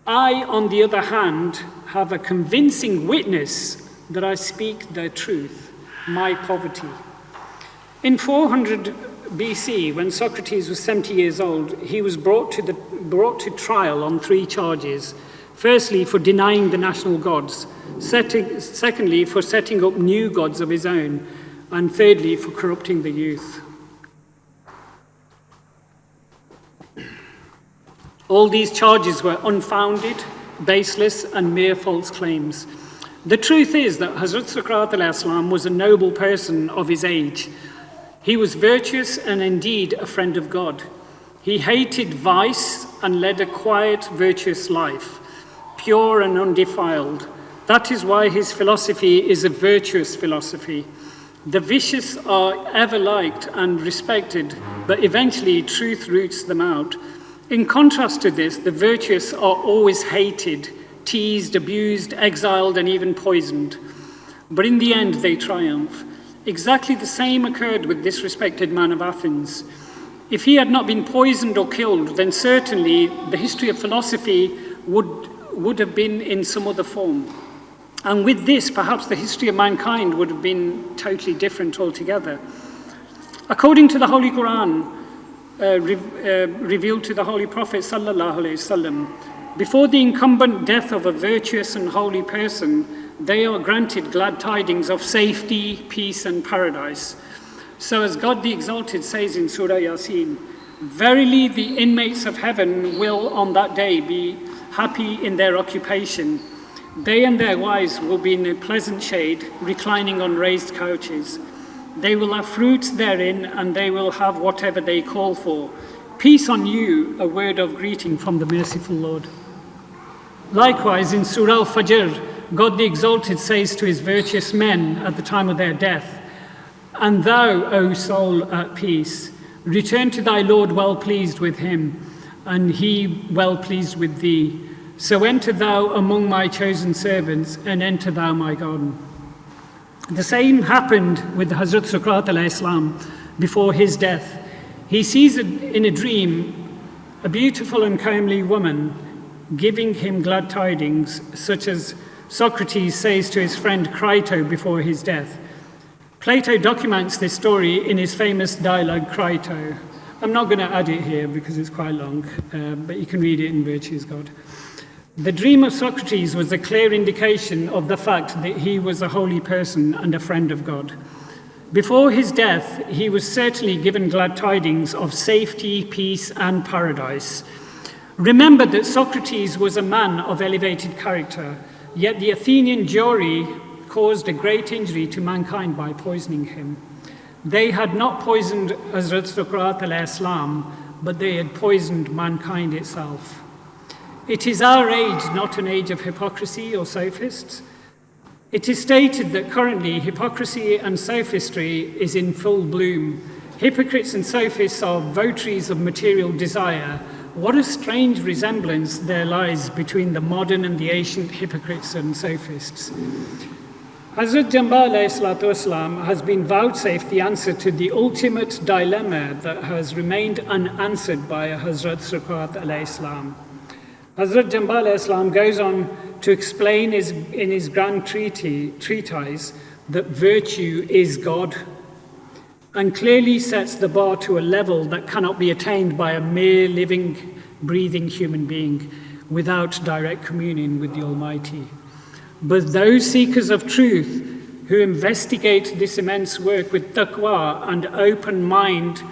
I, on the other hand, have a convincing witness that I speak the truth, my poverty." In 400 BC, when Socrates was 70 years old, he was brought to trial on 3 charges. Firstly, for denying the national gods. Secondly, for setting up new gods of his own. And thirdly, for corrupting the youth. All these charges were unfounded, baseless, and mere false claims. The truth is that Hazrat Zakariah was a noble person of his age. He was virtuous and indeed a friend of God. He hated vice and led a quiet, virtuous life, pure and undefiled. That is why his philosophy is a virtuous philosophy. The vicious are ever liked and respected, but eventually truth roots them out. In contrast to this, the virtuous are always hated, teased, abused, exiled, and even poisoned. But in the end, they triumph. Exactly the same occurred with this respected man of Athens. If he had not been poisoned or killed, then certainly the history of philosophy would have been in some other form. And with this, perhaps the history of mankind would have been totally different altogether. According to the Holy Quran, revealed to the Holy Prophet ﷺ, before the incumbent death of a virtuous and holy person, they are granted glad tidings of safety, peace, and paradise. So as God the Exalted says in Surah Yasin, Verily, the inmates of heaven will on that day be happy in their occupation. They and their wives will be in a pleasant shade, reclining on raised couches. They will have fruits therein, and they will have whatever they call for. Peace on you, a word of greeting from the merciful Lord. Likewise, in Surah Al-Fajr, God the Exalted says to his virtuous men at the time of their death, "And thou, O soul at peace, return to thy Lord well pleased with him, and he well pleased with thee. So enter thou among my chosen servants, and enter thou my garden." The same happened with Hazrat Zakariah alayhi salam before his death. He sees in a dream a beautiful and comely woman giving him glad tidings, such as Socrates says to his friend Crito before his death. Plato documents this story in his famous dialogue, Crito. I'm not going to add it here because it's quite long, but you can read it in Virtue's God. The dream of Socrates was a clear indication of the fact that he was a holy person and a friend of God. Before his death, he was certainly given glad tidings of safety, peace, and paradise. Remember that Socrates was a man of elevated character, yet the Athenian jury caused a great injury to mankind by poisoning him. They had not poisoned Hazrat Zakariah alayhi salam, but they had poisoned mankind itself. It is our age, not an age of hypocrisy or sophists. It is stated that currently hypocrisy and sophistry is in full bloom. Hypocrites and sophists are votaries of material desire. What a strange resemblance there lies between the modern and the ancient hypocrites and sophists. Hazrat Jamaat has been vouchsafed the answer to the ultimate dilemma that has remained unanswered by Hazrat Zakariah salam. Hazrat Jamaat goes on to explain in his grand treatise that virtue is God, and clearly sets the bar to a level that cannot be attained by a mere living, breathing human being without direct communion with the Almighty. But those seekers of truth who investigate this immense work with taqwa and open mind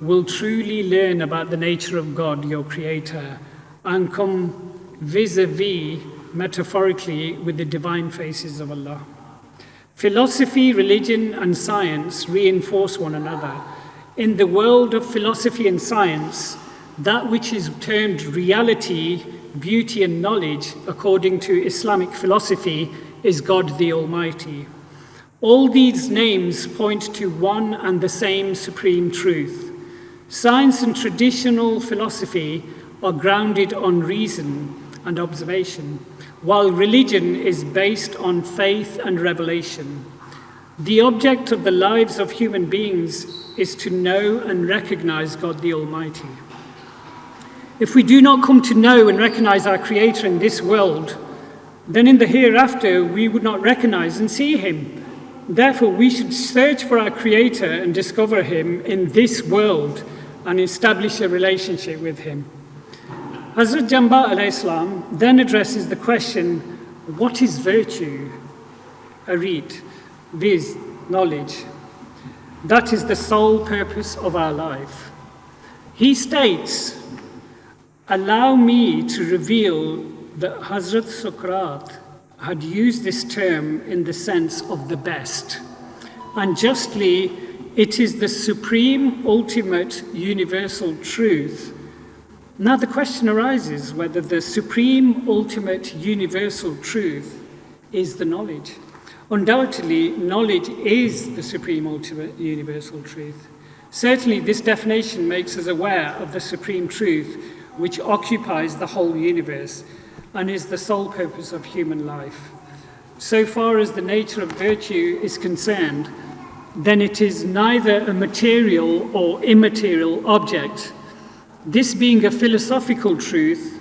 will truly learn about the nature of God, your Creator, and come vis-a-vis, metaphorically, with the divine faces of Allah. Philosophy, religion, and science reinforce one another. In the world of philosophy and science, that which is termed reality, beauty, and knowledge, according to Islamic philosophy, is God the Almighty. All these names point to one and the same supreme truth. Science and traditional philosophy are grounded on reason and observation, while religion is based on faith and revelation. The object of the lives of human beings is to know and recognize God the Almighty. If we do not come to know and recognize our Creator in this world, then in the hereafter we would not recognize and see Him. Therefore, we should search for our Creator and discover Him in this world and establish a relationship with Him. Hazrat Jamaat alayhi salam then addresses the question, what is virtue? Arid, viz, knowledge. That is the sole purpose of our life. He states, allow me to reveal that Hazrat Zakariah had used this term in the sense of the best. And justly, it is the supreme, ultimate, universal truth. Now the question arises whether the supreme, ultimate, universal truth is the knowledge. Undoubtedly, knowledge is the supreme, ultimate, universal truth. Certainly, this definition makes us aware of the supreme truth which occupies the whole universe and is the sole purpose of human life. So far as the nature of virtue is concerned, then it is neither a material or immaterial object. This being a philosophical truth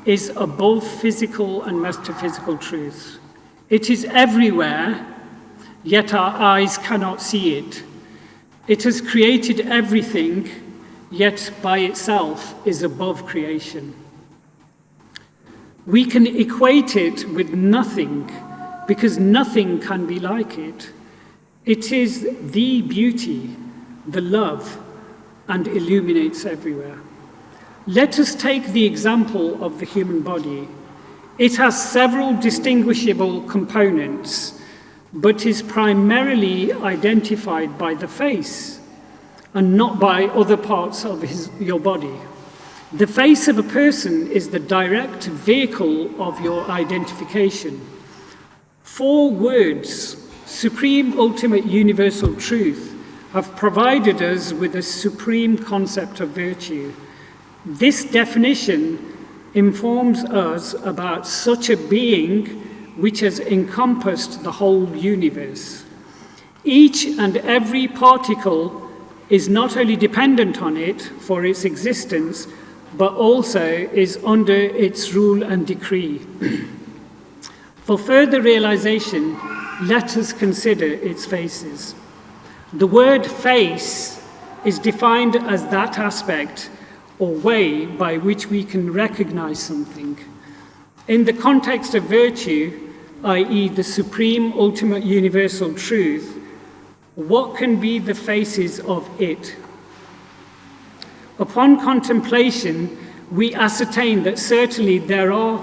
is above physical and metaphysical truths. It is everywhere, yet our eyes cannot see it. It has created everything, yet by itself is above creation. We can equate it with nothing, because nothing can be like it. It is the beauty, the love, and illuminates everywhere. Let us take the example of the human body. It has several distinguishable components, but is primarily identified by the face and not by other parts of your body. The face of a person is the direct vehicle of your identification. 4 words, supreme, ultimate, universal truth, have provided us with a supreme concept of virtue. This definition informs us about such a being which has encompassed the whole universe. Each and every particle is not only dependent on it for its existence, but also is under its rule and decree. For further realization, let us consider its faces. The word face is defined as that aspect or way by which we can recognize something. In the context of virtue, i.e. the supreme, ultimate, universal truth, what can be the faces of it? Upon contemplation, we ascertain that certainly there are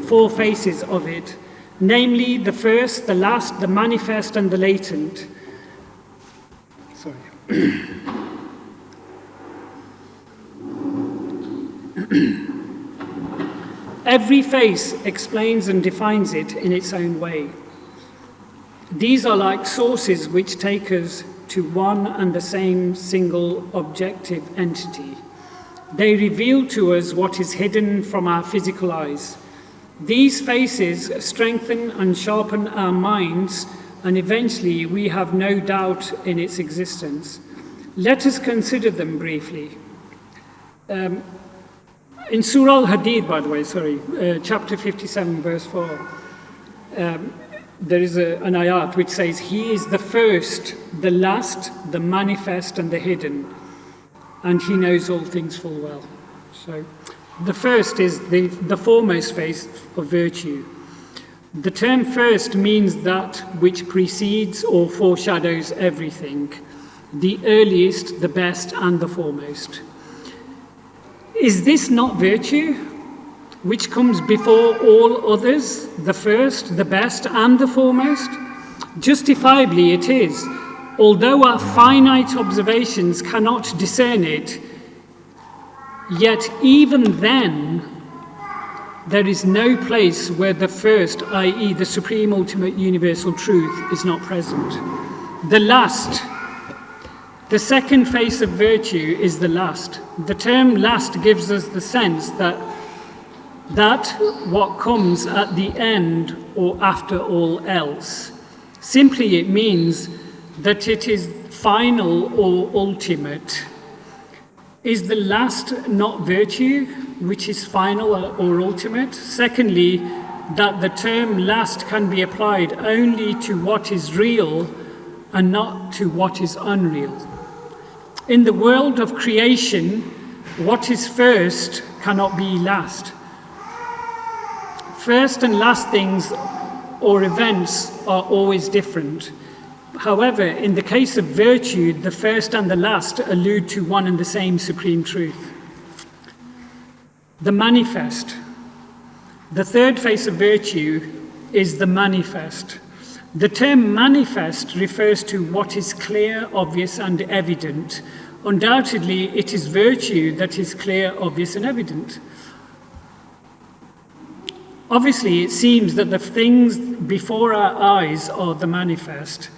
4 faces of it, namely the first, the last, the manifest, and the latent. Every face explains and defines it in its own way. These are like sources which take us to one and the same single objective entity. They reveal to us what is hidden from our physical eyes. These faces strengthen and sharpen our minds, and eventually we have no doubt in its existence. Let us consider them briefly. In Surah Al-Hadid, by the way, chapter 57, verse 4, there is an ayat which says, He is the first, the last, the manifest, and the hidden, and He knows all things full well. So, the first is the foremost face of virtue. The term first means that which precedes or foreshadows everything, the earliest, the best, and the foremost. Is this not virtue, which comes before all others, the first, the best, and the foremost? Justifiably it is, although our finite observations cannot discern it, yet even then, there is no place where the first, i.e. the supreme, ultimate, universal truth, is not present. The last, the second face of virtue is the last. The term last gives us the sense that what comes at the end or after all else. Simply it means that it is final or ultimate. Is the last not virtue, which is final or ultimate? Secondly, that the term last can be applied only to what is real and not to what is unreal. In the world of creation, what is first cannot be last. First and last things or events are always different. However, in the case of virtue, the first and the last allude to one and the same supreme truth. The manifest. The third face of virtue is the manifest. The term manifest refers to what is clear, obvious, and evident. Undoubtedly, it is virtue that is clear, obvious, and evident. Obviously, it seems that the things before our eyes are the manifest,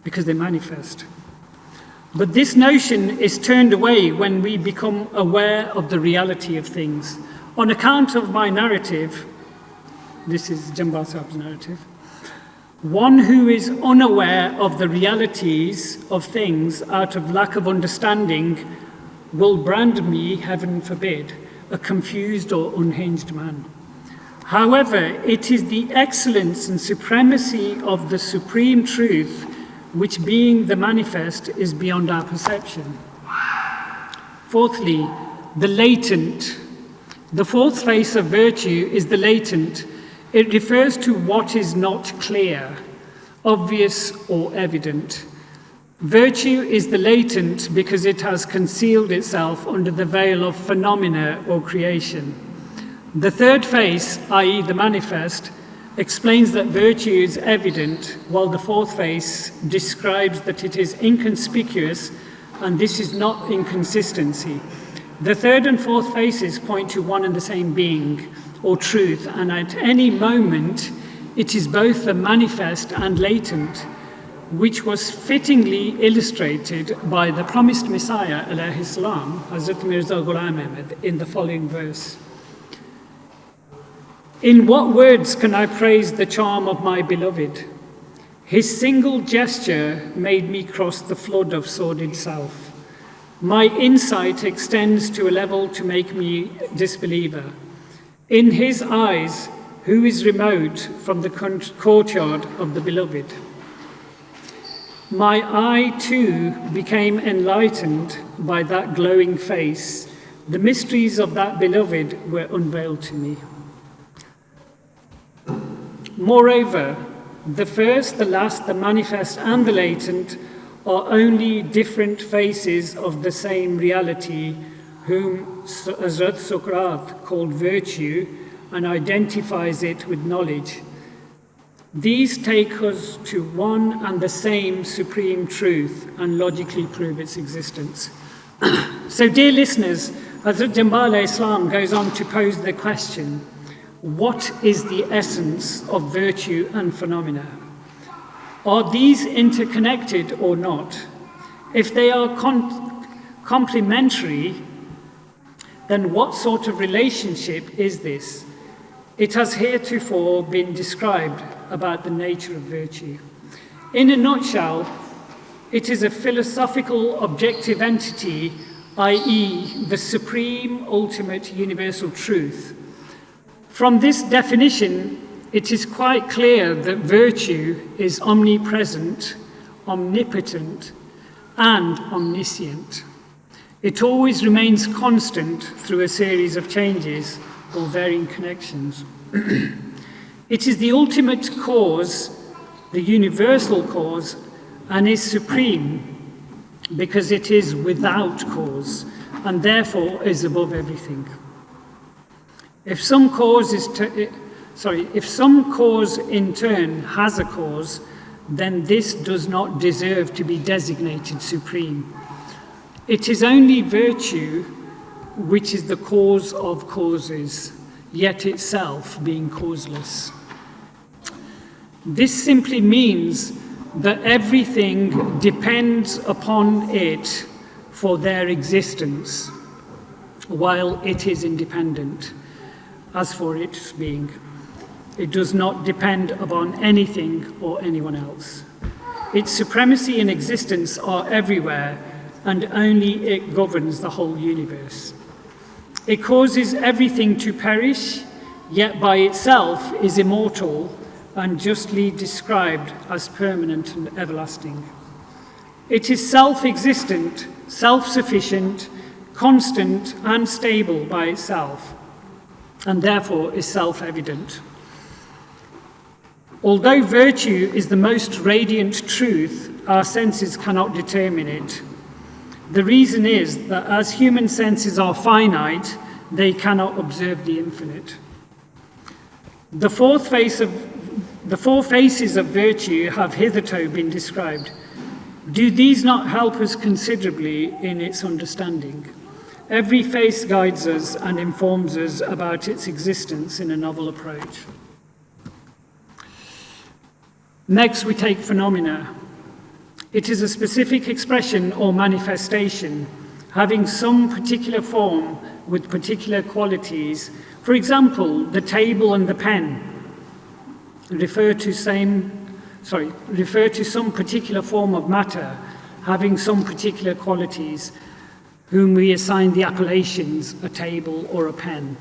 because they manifest. But this notion is turned away when we become aware of the reality of things. On account of my narrative, this is Jamaat Sahib's narrative, one who is unaware of the realities of things out of lack of understanding will brand me, heaven forbid, a confused or unhinged man. However, it is the excellence and supremacy of the supreme truth which, being the manifest, is beyond our perception. Fourthly, the latent. The fourth face of virtue is the latent. It refers to what is not clear, obvious, or evident. Virtue is the latent because it has concealed itself under the veil of phenomena or creation. The third face, i.e. the manifest, explains that virtue is evident, while the fourth face describes that it is inconspicuous, and this is not inconsistency. The third and fourth faces point to one and the same being, or truth, and at any moment it is both the manifest and latent, which was fittingly illustrated by the promised Messiah, alayhi salam, Hazrat Mirza Ghulam Ahmad, in the following verse. In what words can I praise the charm of my beloved? His single gesture made me cross the flood of sordid self. My insight extends to a level to make me disbeliever. In his eyes, who is remote from the courtyard of the beloved? My eye too became enlightened by that glowing face. The mysteries of that beloved were unveiled to me. Moreover, the first, the last, the manifest, and the latent are only different faces of the same reality, whom Hazrat Sokrat called virtue and identifies it with knowledge. These take us to one and the same supreme truth and logically prove its existence. So, dear listeners, Hazrat Jambal Islam goes on to pose the question, what is the essence of virtue and phenomena? Are these interconnected or not? If they are complementary, then what sort of relationship is this? It has heretofore been described about the nature of virtue. In a nutshell, it is a philosophical objective entity, i.e. the supreme ultimate universal truth. From this definition, it is quite clear that virtue is omnipresent, omnipotent, and omniscient. It always remains constant through a series of changes or varying connections. It is the ultimate cause, the universal cause, and is supreme because it is without cause and therefore is above everything. If some cause in turn has a cause, then this does not deserve to be designated supreme. It is only virtue which is the cause of causes, yet itself being causeless. This simply means that everything depends upon it for their existence, while it is independent. As for its being, it does not depend upon anything or anyone else. Its supremacy and existence are everywhere, and only it governs the whole universe. It causes everything to perish, yet by itself is immortal and justly described as permanent and everlasting. It is self-existent, self-sufficient, constant and stable by itself, and therefore is self-evident. Although virtue is the most radiant truth, our senses cannot determine it. The reason is that as human senses are finite, they cannot observe the infinite. The four faces of virtue have hitherto been described. Do these not help us considerably in its understanding? Every face guides us and informs us about its existence in a novel approach. Next, we take phenomena. It is a specific expression or manifestation, having some particular form with particular qualities. For example, the table and the pen refer to some particular form of matter, having some particular qualities, whom we assign the appellations, a table or a pen.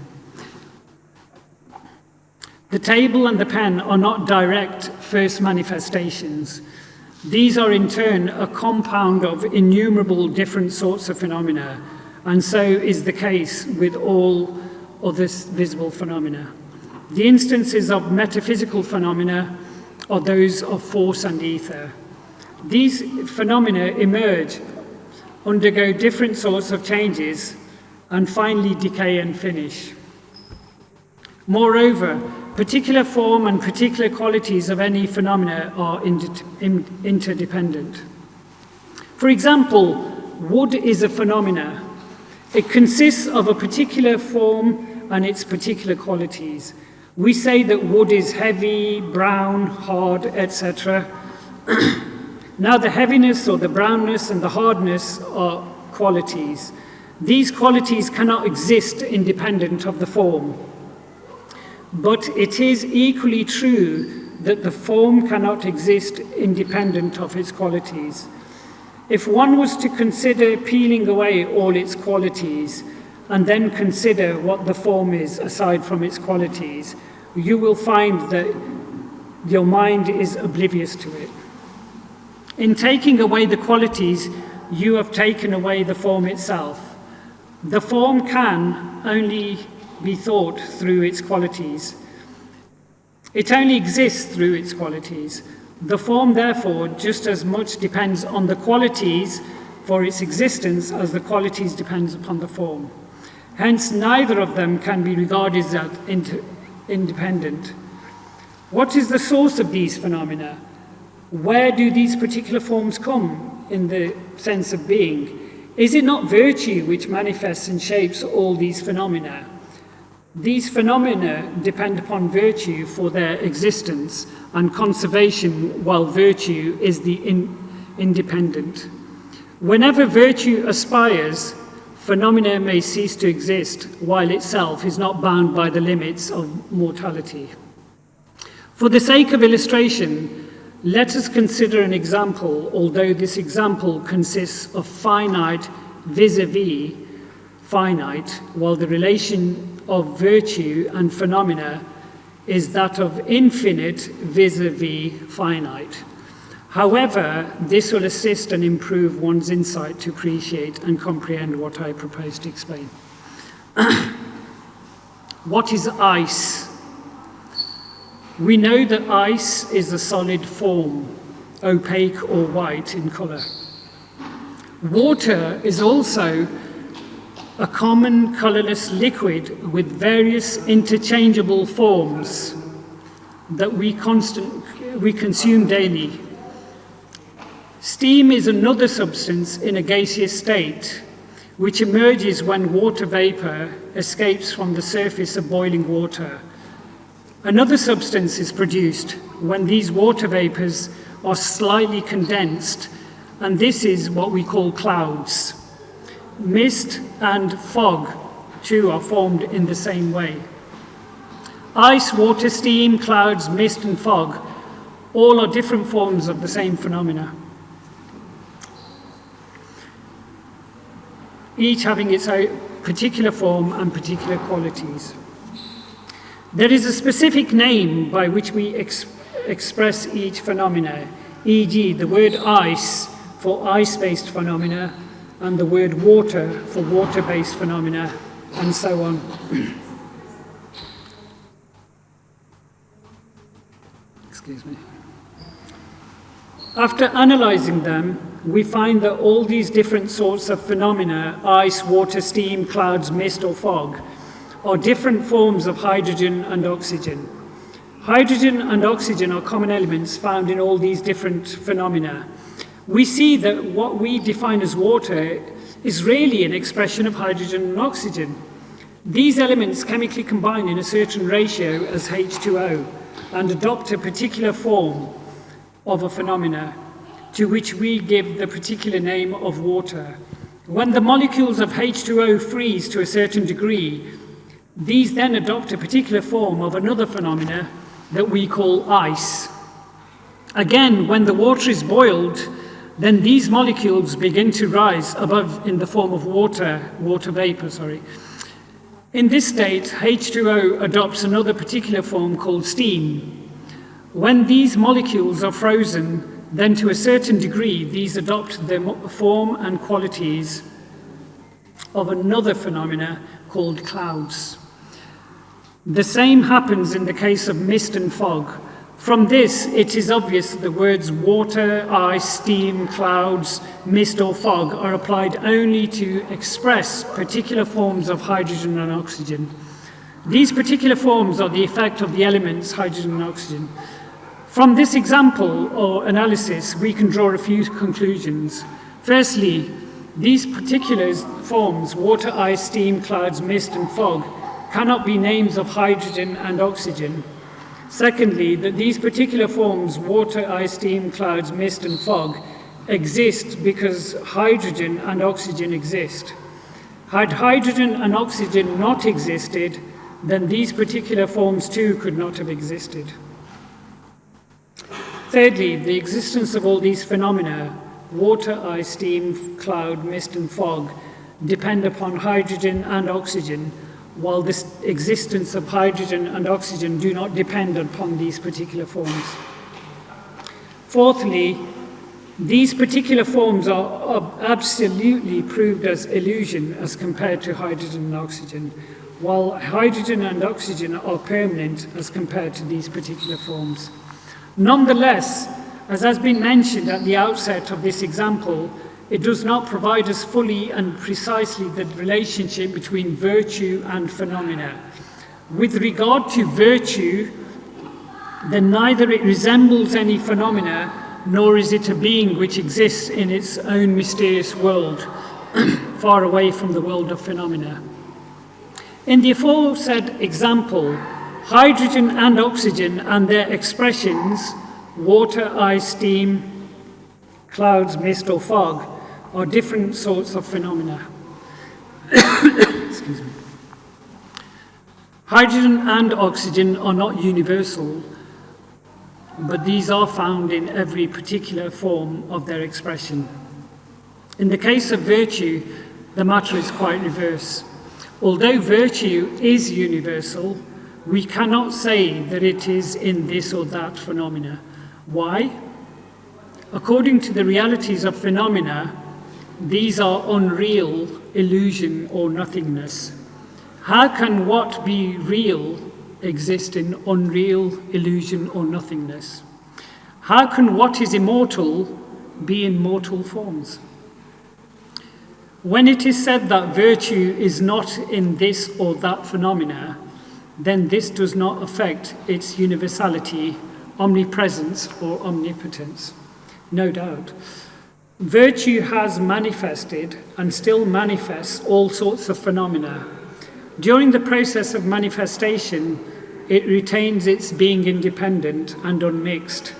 The table and the pen are not direct first manifestations. These are in turn a compound of innumerable different sorts of phenomena, and so is the case with all other visible phenomena. The instances of metaphysical phenomena are those of force and ether. These phenomena emerge, undergo different sorts of changes, and finally decay and finish. Moreover, particular form and particular qualities of any phenomena are interdependent. For example, wood is a phenomena. It consists of a particular form and its particular qualities. We say that wood is heavy, brown, hard, etc. Now the heaviness or the brownness and the hardness are qualities. These qualities cannot exist independent of the form. But it is equally true that the form cannot exist independent of its qualities. If one was to consider peeling away all its qualities and then consider what the form is aside from its qualities, you will find that your mind is oblivious to it. In taking away the qualities, you have taken away the form itself. The form can only be thought through its qualities. It only exists through its qualities. The form, therefore, just as much depends on the qualities for its existence as the qualities depends upon the form. Hence, neither of them can be regarded as independent. What is the source of these phenomena? Where do these particular forms come in the sense of being? Is it not virtue which manifests and shapes all these phenomena? These phenomena depend upon virtue for their existence and conservation, while virtue is the independent. Whenever virtue aspires, phenomena may cease to exist, while itself is not bound by the limits of mortality. For the sake of illustration, let us consider an example, although this example consists of finite vis-a-vis finite, while the relation of virtue and phenomena is that of infinite vis-a-vis finite. However, this will assist and improve one's insight to appreciate and comprehend what I propose to explain. What is ice? We know that ice is a solid form, opaque or white in color. Water is also a common colorless liquid with various interchangeable forms that we consume daily. Steam is another substance in a gaseous state, which emerges when water vapor escapes from the surface of boiling water. Another substance is produced when these water vapors are slightly condensed, and this is what we call clouds. Mist and fog, too, are formed in the same way. Ice, water, steam, clouds, mist, and fog all are different forms of the same phenomena, each having its own particular form and particular qualities. There is a specific name by which we express each phenomena, e.g., the word ice for ice-based phenomena, and the word water for water-based phenomena, and so on. Excuse me. After analyzing them, we find that all these different sorts of phenomena, ice, water, steam, clouds, mist, or fog, are different forms of hydrogen and oxygen. Hydrogen and oxygen are common elements found in all these different phenomena. We see that what we define as water is really an expression of hydrogen and oxygen. These elements chemically combine in a certain ratio as H2O and adopt a particular form of a phenomena to which we give the particular name of water. When the molecules of H2O freeze to a certain degree, these then adopt a particular form of another phenomena that we call ice. Again, when the water is boiled, then these molecules begin to rise above in the form of water vapor. In this state, H2O adopts another particular form called steam. When these molecules are frozen, then to a certain degree, these adopt the form and qualities of another phenomena called clouds. The same happens in the case of mist and fog. From this, it is obvious that the words water, ice, steam, clouds, mist or fog are applied only to express particular forms of hydrogen and oxygen. These particular forms are the effect of the elements hydrogen and oxygen. From this example or analysis, we can draw a few conclusions. Firstly, these particular forms, water, ice, steam, clouds, mist and fog, cannot be names of hydrogen and oxygen. Secondly, that these particular forms, water, ice, steam, clouds, mist and fog, exist because hydrogen and oxygen exist. Had hydrogen and oxygen not existed, then these particular forms too could not have existed. Thirdly, the existence of all these phenomena, water, ice, steam, cloud, mist and fog, depend upon hydrogen and oxygen, while the existence of hydrogen and oxygen do not depend upon these particular forms. Fourthly, these particular forms are absolutely proved as illusion as compared to hydrogen and oxygen, while hydrogen and oxygen are permanent as compared to these particular forms. Nonetheless, as has been mentioned at the outset of this example, it does not provide us fully and precisely the relationship between virtue and phenomena. With regard to virtue, then neither it resembles any phenomena, nor is it a being which exists in its own mysterious world, far away from the world of phenomena. In the aforesaid example, hydrogen and oxygen and their expressions, water, ice, steam, clouds, mist or fog, are different sorts of phenomena. Excuse me. Hydrogen and oxygen are not universal, but these are found in every particular form of their expression. In the case of virtue, the matter is quite reverse. Although virtue is universal, we cannot say that it is in this or that phenomena. Why? According to the realities of phenomena, these are unreal, illusion, or nothingness. How can what be real exist in unreal, illusion, or nothingness? How can what is immortal be in mortal forms? When it is said that virtue is not in this or that phenomena, then this does not affect its universality, omnipresence, or omnipotence. No doubt. Virtue has manifested and still manifests all sorts of phenomena. During the process of manifestation, it retains its being independent and unmixed.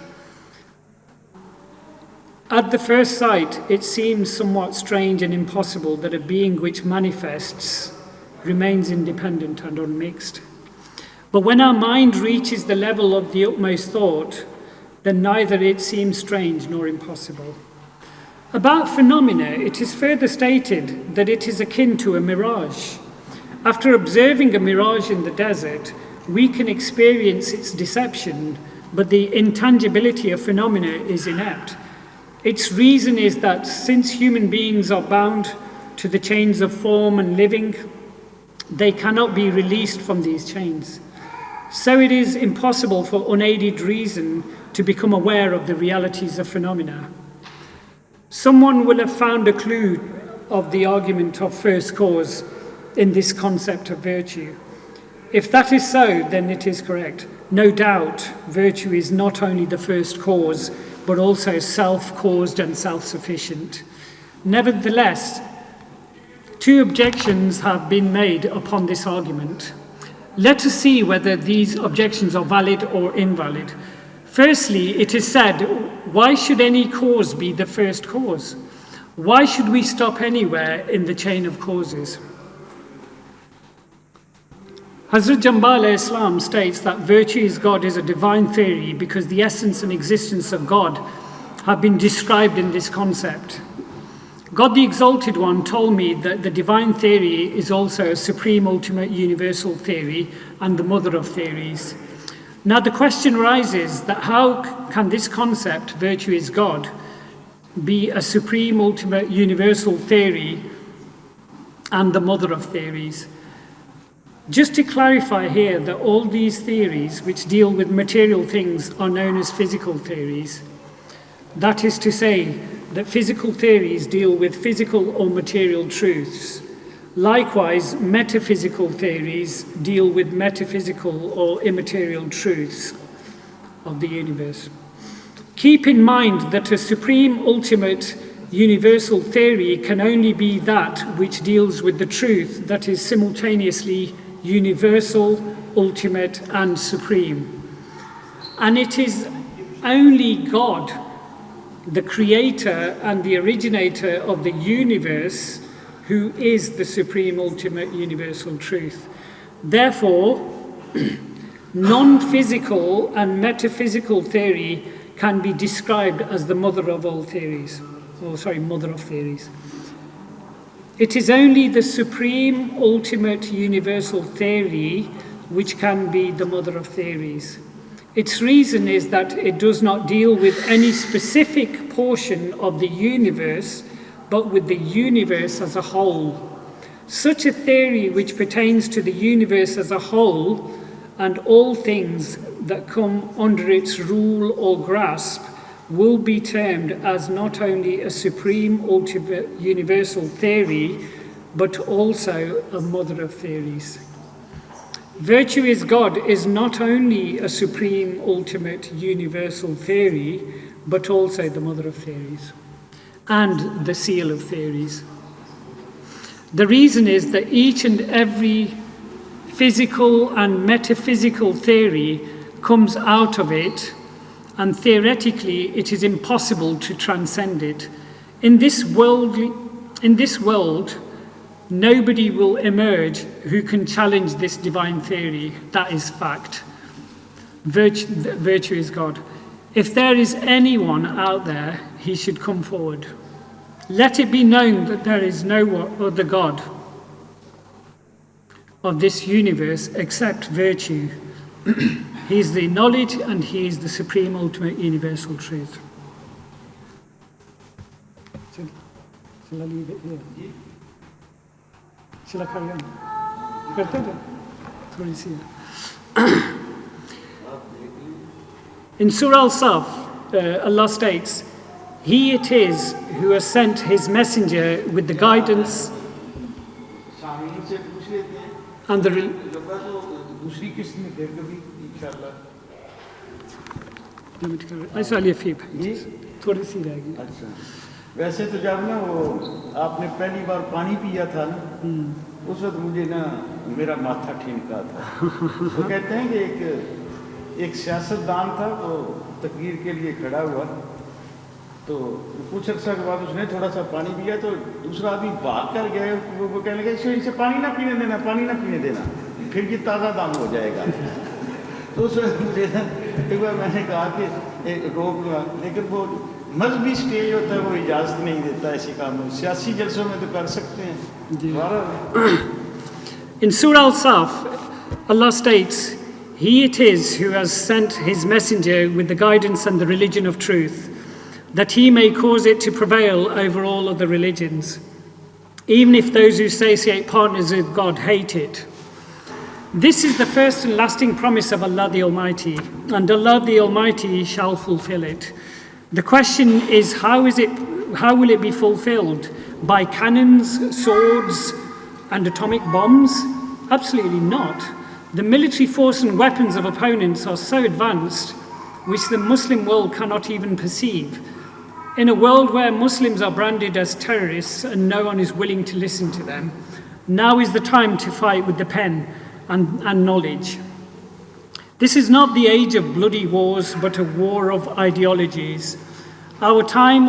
At the first sight, it seems somewhat strange and impossible that a being which manifests remains independent and unmixed. But when our mind reaches the level of the utmost thought, then neither it seems strange nor impossible. About phenomena, it is further stated that it is akin to a mirage. After observing a mirage in the desert, we can experience its deception, but the intangibility of phenomena is inept. Its reason is that since human beings are bound to the chains of form and living, they cannot be released from these chains. So it is impossible for unaided reason to become aware of the realities of phenomena. Someone will have found a clue of the argument of first cause in this concept of virtue. If that is so, then it is correct. No doubt, virtue is not only the first cause, but also self-caused and self-sufficient. Nevertheless, two objections have been made upon this argument. Let us see whether these objections are valid or invalid. Firstly, it is said, why should any cause be the first cause? Why should we stop anywhere in the chain of causes? Hazrat Jambal Islam states that virtue is God is a divine theory because the essence and existence of God have been described in this concept. God the Exalted One told me that the divine theory is also a supreme ultimate universal theory and the mother of theories. Now the question arises that how can this concept, virtue is God, be a supreme ultimate universal theory and the mother of theories? Just to clarify here that all these theories which deal with material things are known as physical theories. That is to say that physical theories deal with physical or material truths. Likewise, metaphysical theories deal with metaphysical or immaterial truths of the universe. Keep in mind that a supreme, ultimate, universal theory can only be that which deals with the truth that is simultaneously universal, ultimate, and supreme. And it is only God, the creator and the originator of the universe, who is the supreme, ultimate, universal truth. Therefore, non-physical and metaphysical theory can be described as the mother of all theories. Mother of theories. It is only the supreme, ultimate, universal theory which can be the mother of theories. Its reason is that it does not deal with any specific portion of the universe, but with the universe as a whole. Such a theory which pertains to the universe as a whole and all things that come under its rule or grasp will be termed as not only a supreme, ultimate, universal theory, but also a mother of theories. Virtue is God is not only a supreme, ultimate, universal theory, but also the mother of theories and the seal of theories. The reason is that each and every physical and metaphysical theory comes out of it, and theoretically it is impossible to transcend it. In this world, nobody will emerge who can challenge this divine theory. That is fact. Virtue is God. If there is anyone out there, he should come forward. Let it be known that there is no other God of this universe except virtue. He is the knowledge and he is the supreme, ultimate, universal truth. Shall I leave it here? Shall I carry on? In Surah Al-Saf, Allah states, "He it is who has sent his messenger with the guidance and the वैसे तो जब ना वो आपने पहली बार पानी पिया था ना उस वक्त मुझे ना मेरा माथा ठिनका था। वो कहते हैं कि एक सियासतदान था वो तकरीर के लिए खड़ा हुआ तो कुछ अर्सा के बाद उसने थोड़ा सा पानी पिया तो दूसरा आदमी भाग कर गया। वो कहने लगा इसे पानी ना पीने देना, पानी ना पीने देना, फिर ये ताज़ा दाम हो जाएगा। तो उस वक्त मुझे एक बार मैंने कहा कि रोक लूँगा, लेकिन वो मजहबी स्टेज होता है वो इजाज़त नहीं देता ऐसे कामों। सियासी जलसों में तो कर सकते हैं। In Surah Al-Saf, Allah states, "He it is who has sent his messenger with the guidance and the religion of truth, that he may cause it to prevail over all other religions, even if those who associate partners with God hate it." This is the first and lasting promise of Allah the Almighty, and Allah the Almighty shall fulfill it. The question is, how will it be fulfilled? By cannons, swords, and atomic bombs? Absolutely not. The military force and weapons of opponents are so advanced, which the Muslim world cannot even perceive. In a world where Muslims are branded as terrorists and no one is willing to listen to them, now is the time to fight with the pen and knowledge. This is not the age of bloody wars, but a war of ideologies. Our time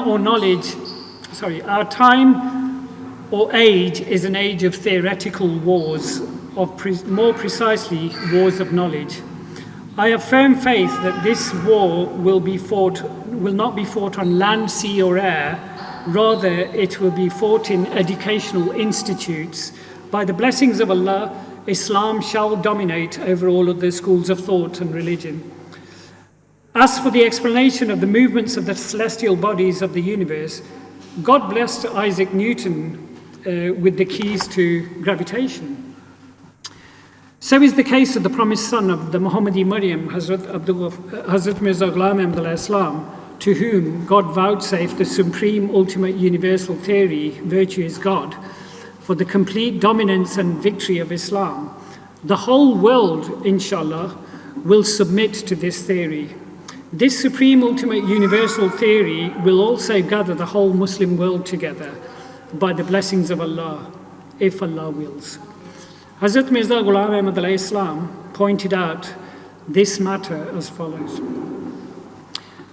or age is an age of theoretical wars, more precisely, wars of knowledge. I have firm faith that this war will not be fought on land, sea, or air. Rather, it will be fought in educational institutes. By the blessings of Allah, Islam shall dominate over all of the schools of thought and religion. As for the explanation of the movements of the celestial bodies of the universe, God blessed Isaac Newton with the keys to gravitation. So is the case of the promised son of the Muhammadi Maryam, Hazrat Mirza Ghulam Ahmad Islam, to whom God vouchsafed the supreme ultimate universal theory, virtue is God, for the complete dominance and victory of Islam. The whole world, inshallah, will submit to this theory. This supreme ultimate universal theory will also gather the whole Muslim world together by the blessings of Allah, if Allah wills. Hazrat Mirza Ghulam Ahmad Islam pointed out this matter as follows.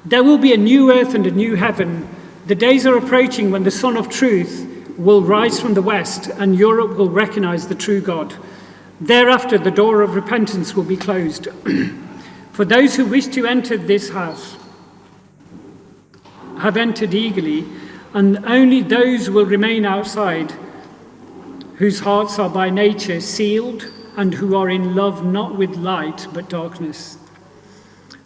There will be a new earth and a new heaven. The days are approaching when the Sun of Truth will rise from the west and Europe will recognize the true God. Thereafter, the door of repentance will be closed. For those who wish to enter this house have entered eagerly, and only those will remain outside whose hearts are by nature sealed and who are in love not with light but darkness.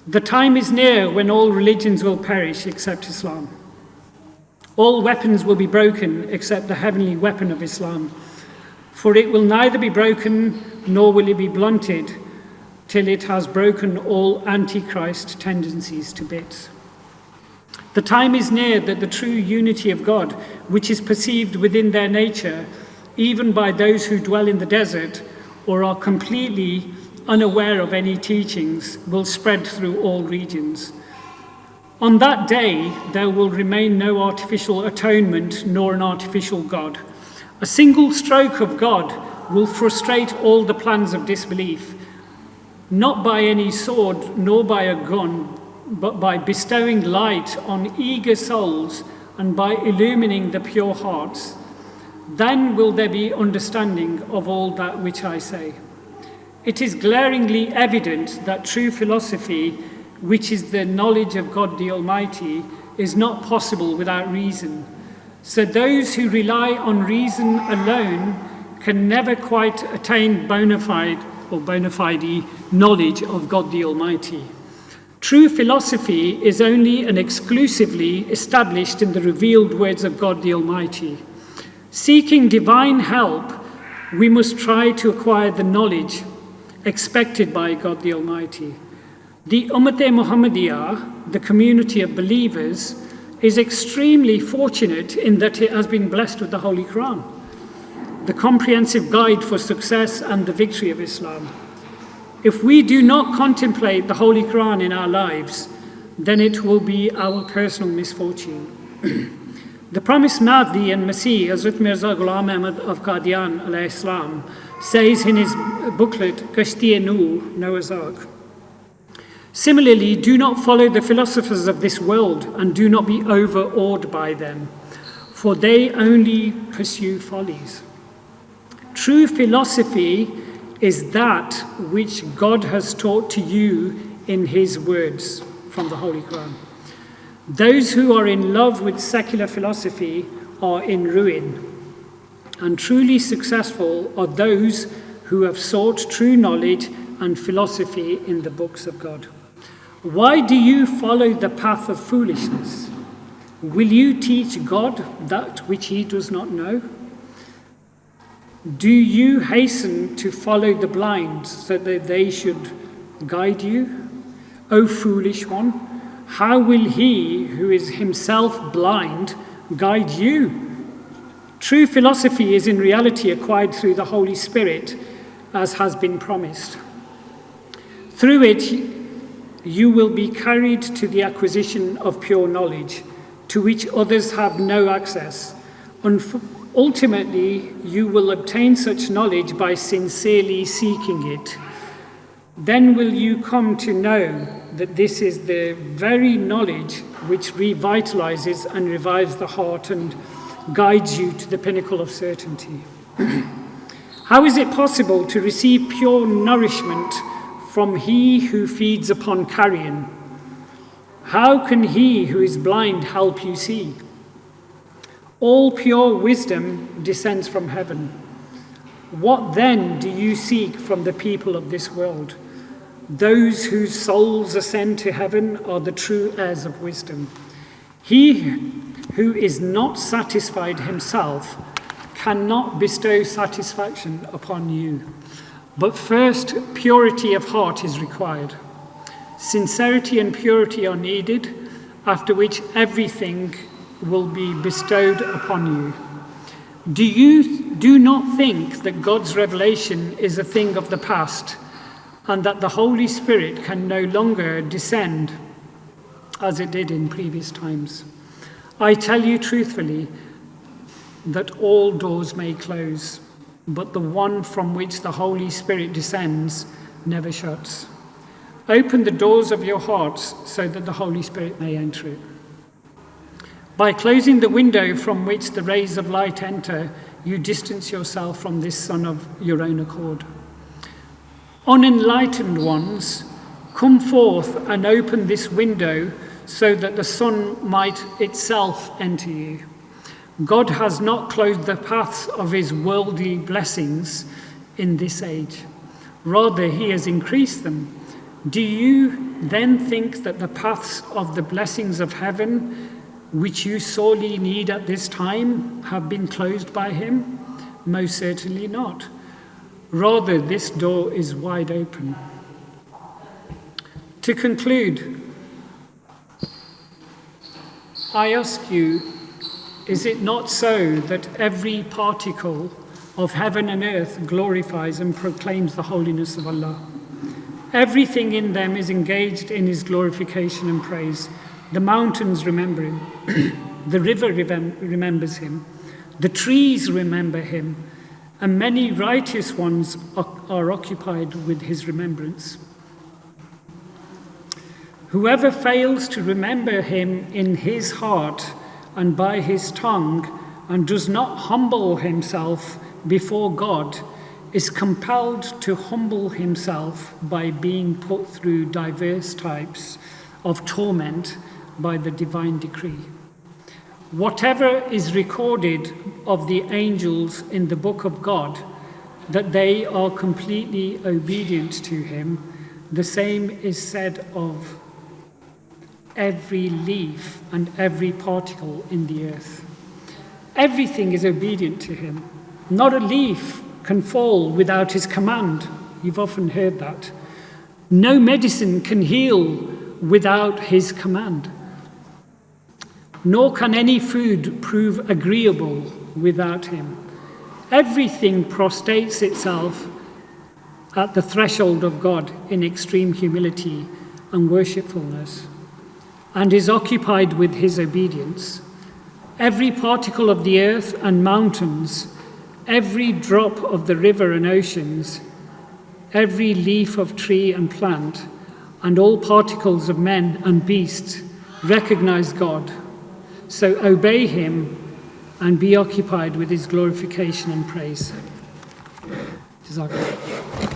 The time is near when all religions will perish except Islam. All weapons will be broken except the heavenly weapon of Islam, for it will neither be broken nor will it be blunted till it has broken all antichrist tendencies to bits. The time is near that the true unity of God, which is perceived within their nature, even by those who dwell in the desert or are completely unaware of any teachings, will spread through all regions. On that day, there will remain no artificial atonement nor an artificial God. A single stroke of God will frustrate all the plans of disbelief, not by any sword nor by a gun, but by bestowing light on eager souls and by illumining the pure hearts. Then will there be understanding of all that which I say. It is glaringly evident that true philosophy, which is the knowledge of God the Almighty, is not possible without reason. So those who rely on reason alone can never quite attain bona fide knowledge of God the Almighty. True philosophy is only and exclusively established in the revealed words of God the Almighty. Seeking divine help, we must try to acquire the knowledge expected by God the Almighty. The Muhammadiyya, the community of believers, is extremely fortunate in that it has been blessed with the Holy Quran, the comprehensive guide for success and the victory of Islam. If we do not contemplate the Holy Quran in our lives, then it will be our personal misfortune. The promised Mahdi and Masih, Hazrat Mirza Ghulam Ahmad of Qadian alayhi salam, says in his booklet, Kashti-e-Nur, Noah's Ark, similarly, do not follow the philosophers of this world and do not be overawed by them, for they only pursue follies. True philosophy is that which God has taught to you in his words from the Holy Quran. Those who are in love with secular philosophy are in ruin, and truly successful are those who have sought true knowledge and philosophy in the books of God. Why do you follow the path of foolishness? Will you teach God that which he does not know? Do you hasten to follow the blind so that they should guide you? O foolish one, how will he who is himself blind guide you? True philosophy is in reality acquired through the Holy Spirit, as has been promised. Through it, you will be carried to the acquisition of pure knowledge, to which others have no access. Ultimately, you will obtain such knowledge by sincerely seeking it. Then will you come to know that this is the very knowledge which revitalizes and revives the heart and guides you to the pinnacle of certainty. How is it possible to receive pure nourishment from he who feeds upon carrion? How can he who is blind help you see? All pure wisdom descends from heaven. What then do you seek from the people of this world? Those whose souls ascend to heaven are the true heirs of wisdom. He who is not satisfied himself cannot bestow satisfaction upon you. But first, purity of heart is required. Sincerity and purity are needed, after which everything will be bestowed upon you. Do not think that God's revelation is a thing of the past, and that the Holy Spirit can no longer descend as it did in previous times. I tell you truthfully that all doors may close, but the one from which the Holy Spirit descends never shuts. Open the doors of your hearts so that the Holy Spirit may enter it. By closing the window from which the rays of light enter, you distance yourself from this sun of your own accord. Unenlightened ones, come forth and open this window so that the sun might itself enter you. God has not closed the paths of his worldly blessings in this age. Rather, he has increased them. Do you then think that the paths of the blessings of heaven, which you sorely need at this time, have been closed by him? Most certainly not. Rather, this door is wide open. To conclude, I ask you, is it not so that every particle of heaven and earth glorifies and proclaims the holiness of Allah? Everything in them is engaged in his glorification and praise. The mountains remember him. The river remembers him. The trees remember him. And many righteous ones are occupied with his remembrance. Whoever fails to remember him in his heart and by his tongue, and does not humble himself before God, is compelled to humble himself by being put through diverse types of torment by the divine decree. Whatever is recorded of the angels in the book of God, that they are completely obedient to him, the same is said of every leaf and every particle in the earth. Everything is obedient to him. Not a leaf can fall without his command. You've often heard that. No medicine can heal without his command. Nor can any food prove agreeable without him. Everything prostrates itself at the threshold of God in extreme humility and worshipfulness, and is occupied with his obedience. Every particle of the earth and mountains, every drop of the river and oceans, every leaf of tree and plant, and all particles of men and beasts recognize God. So obey him and be occupied with his glorification and praise. Jazakallah.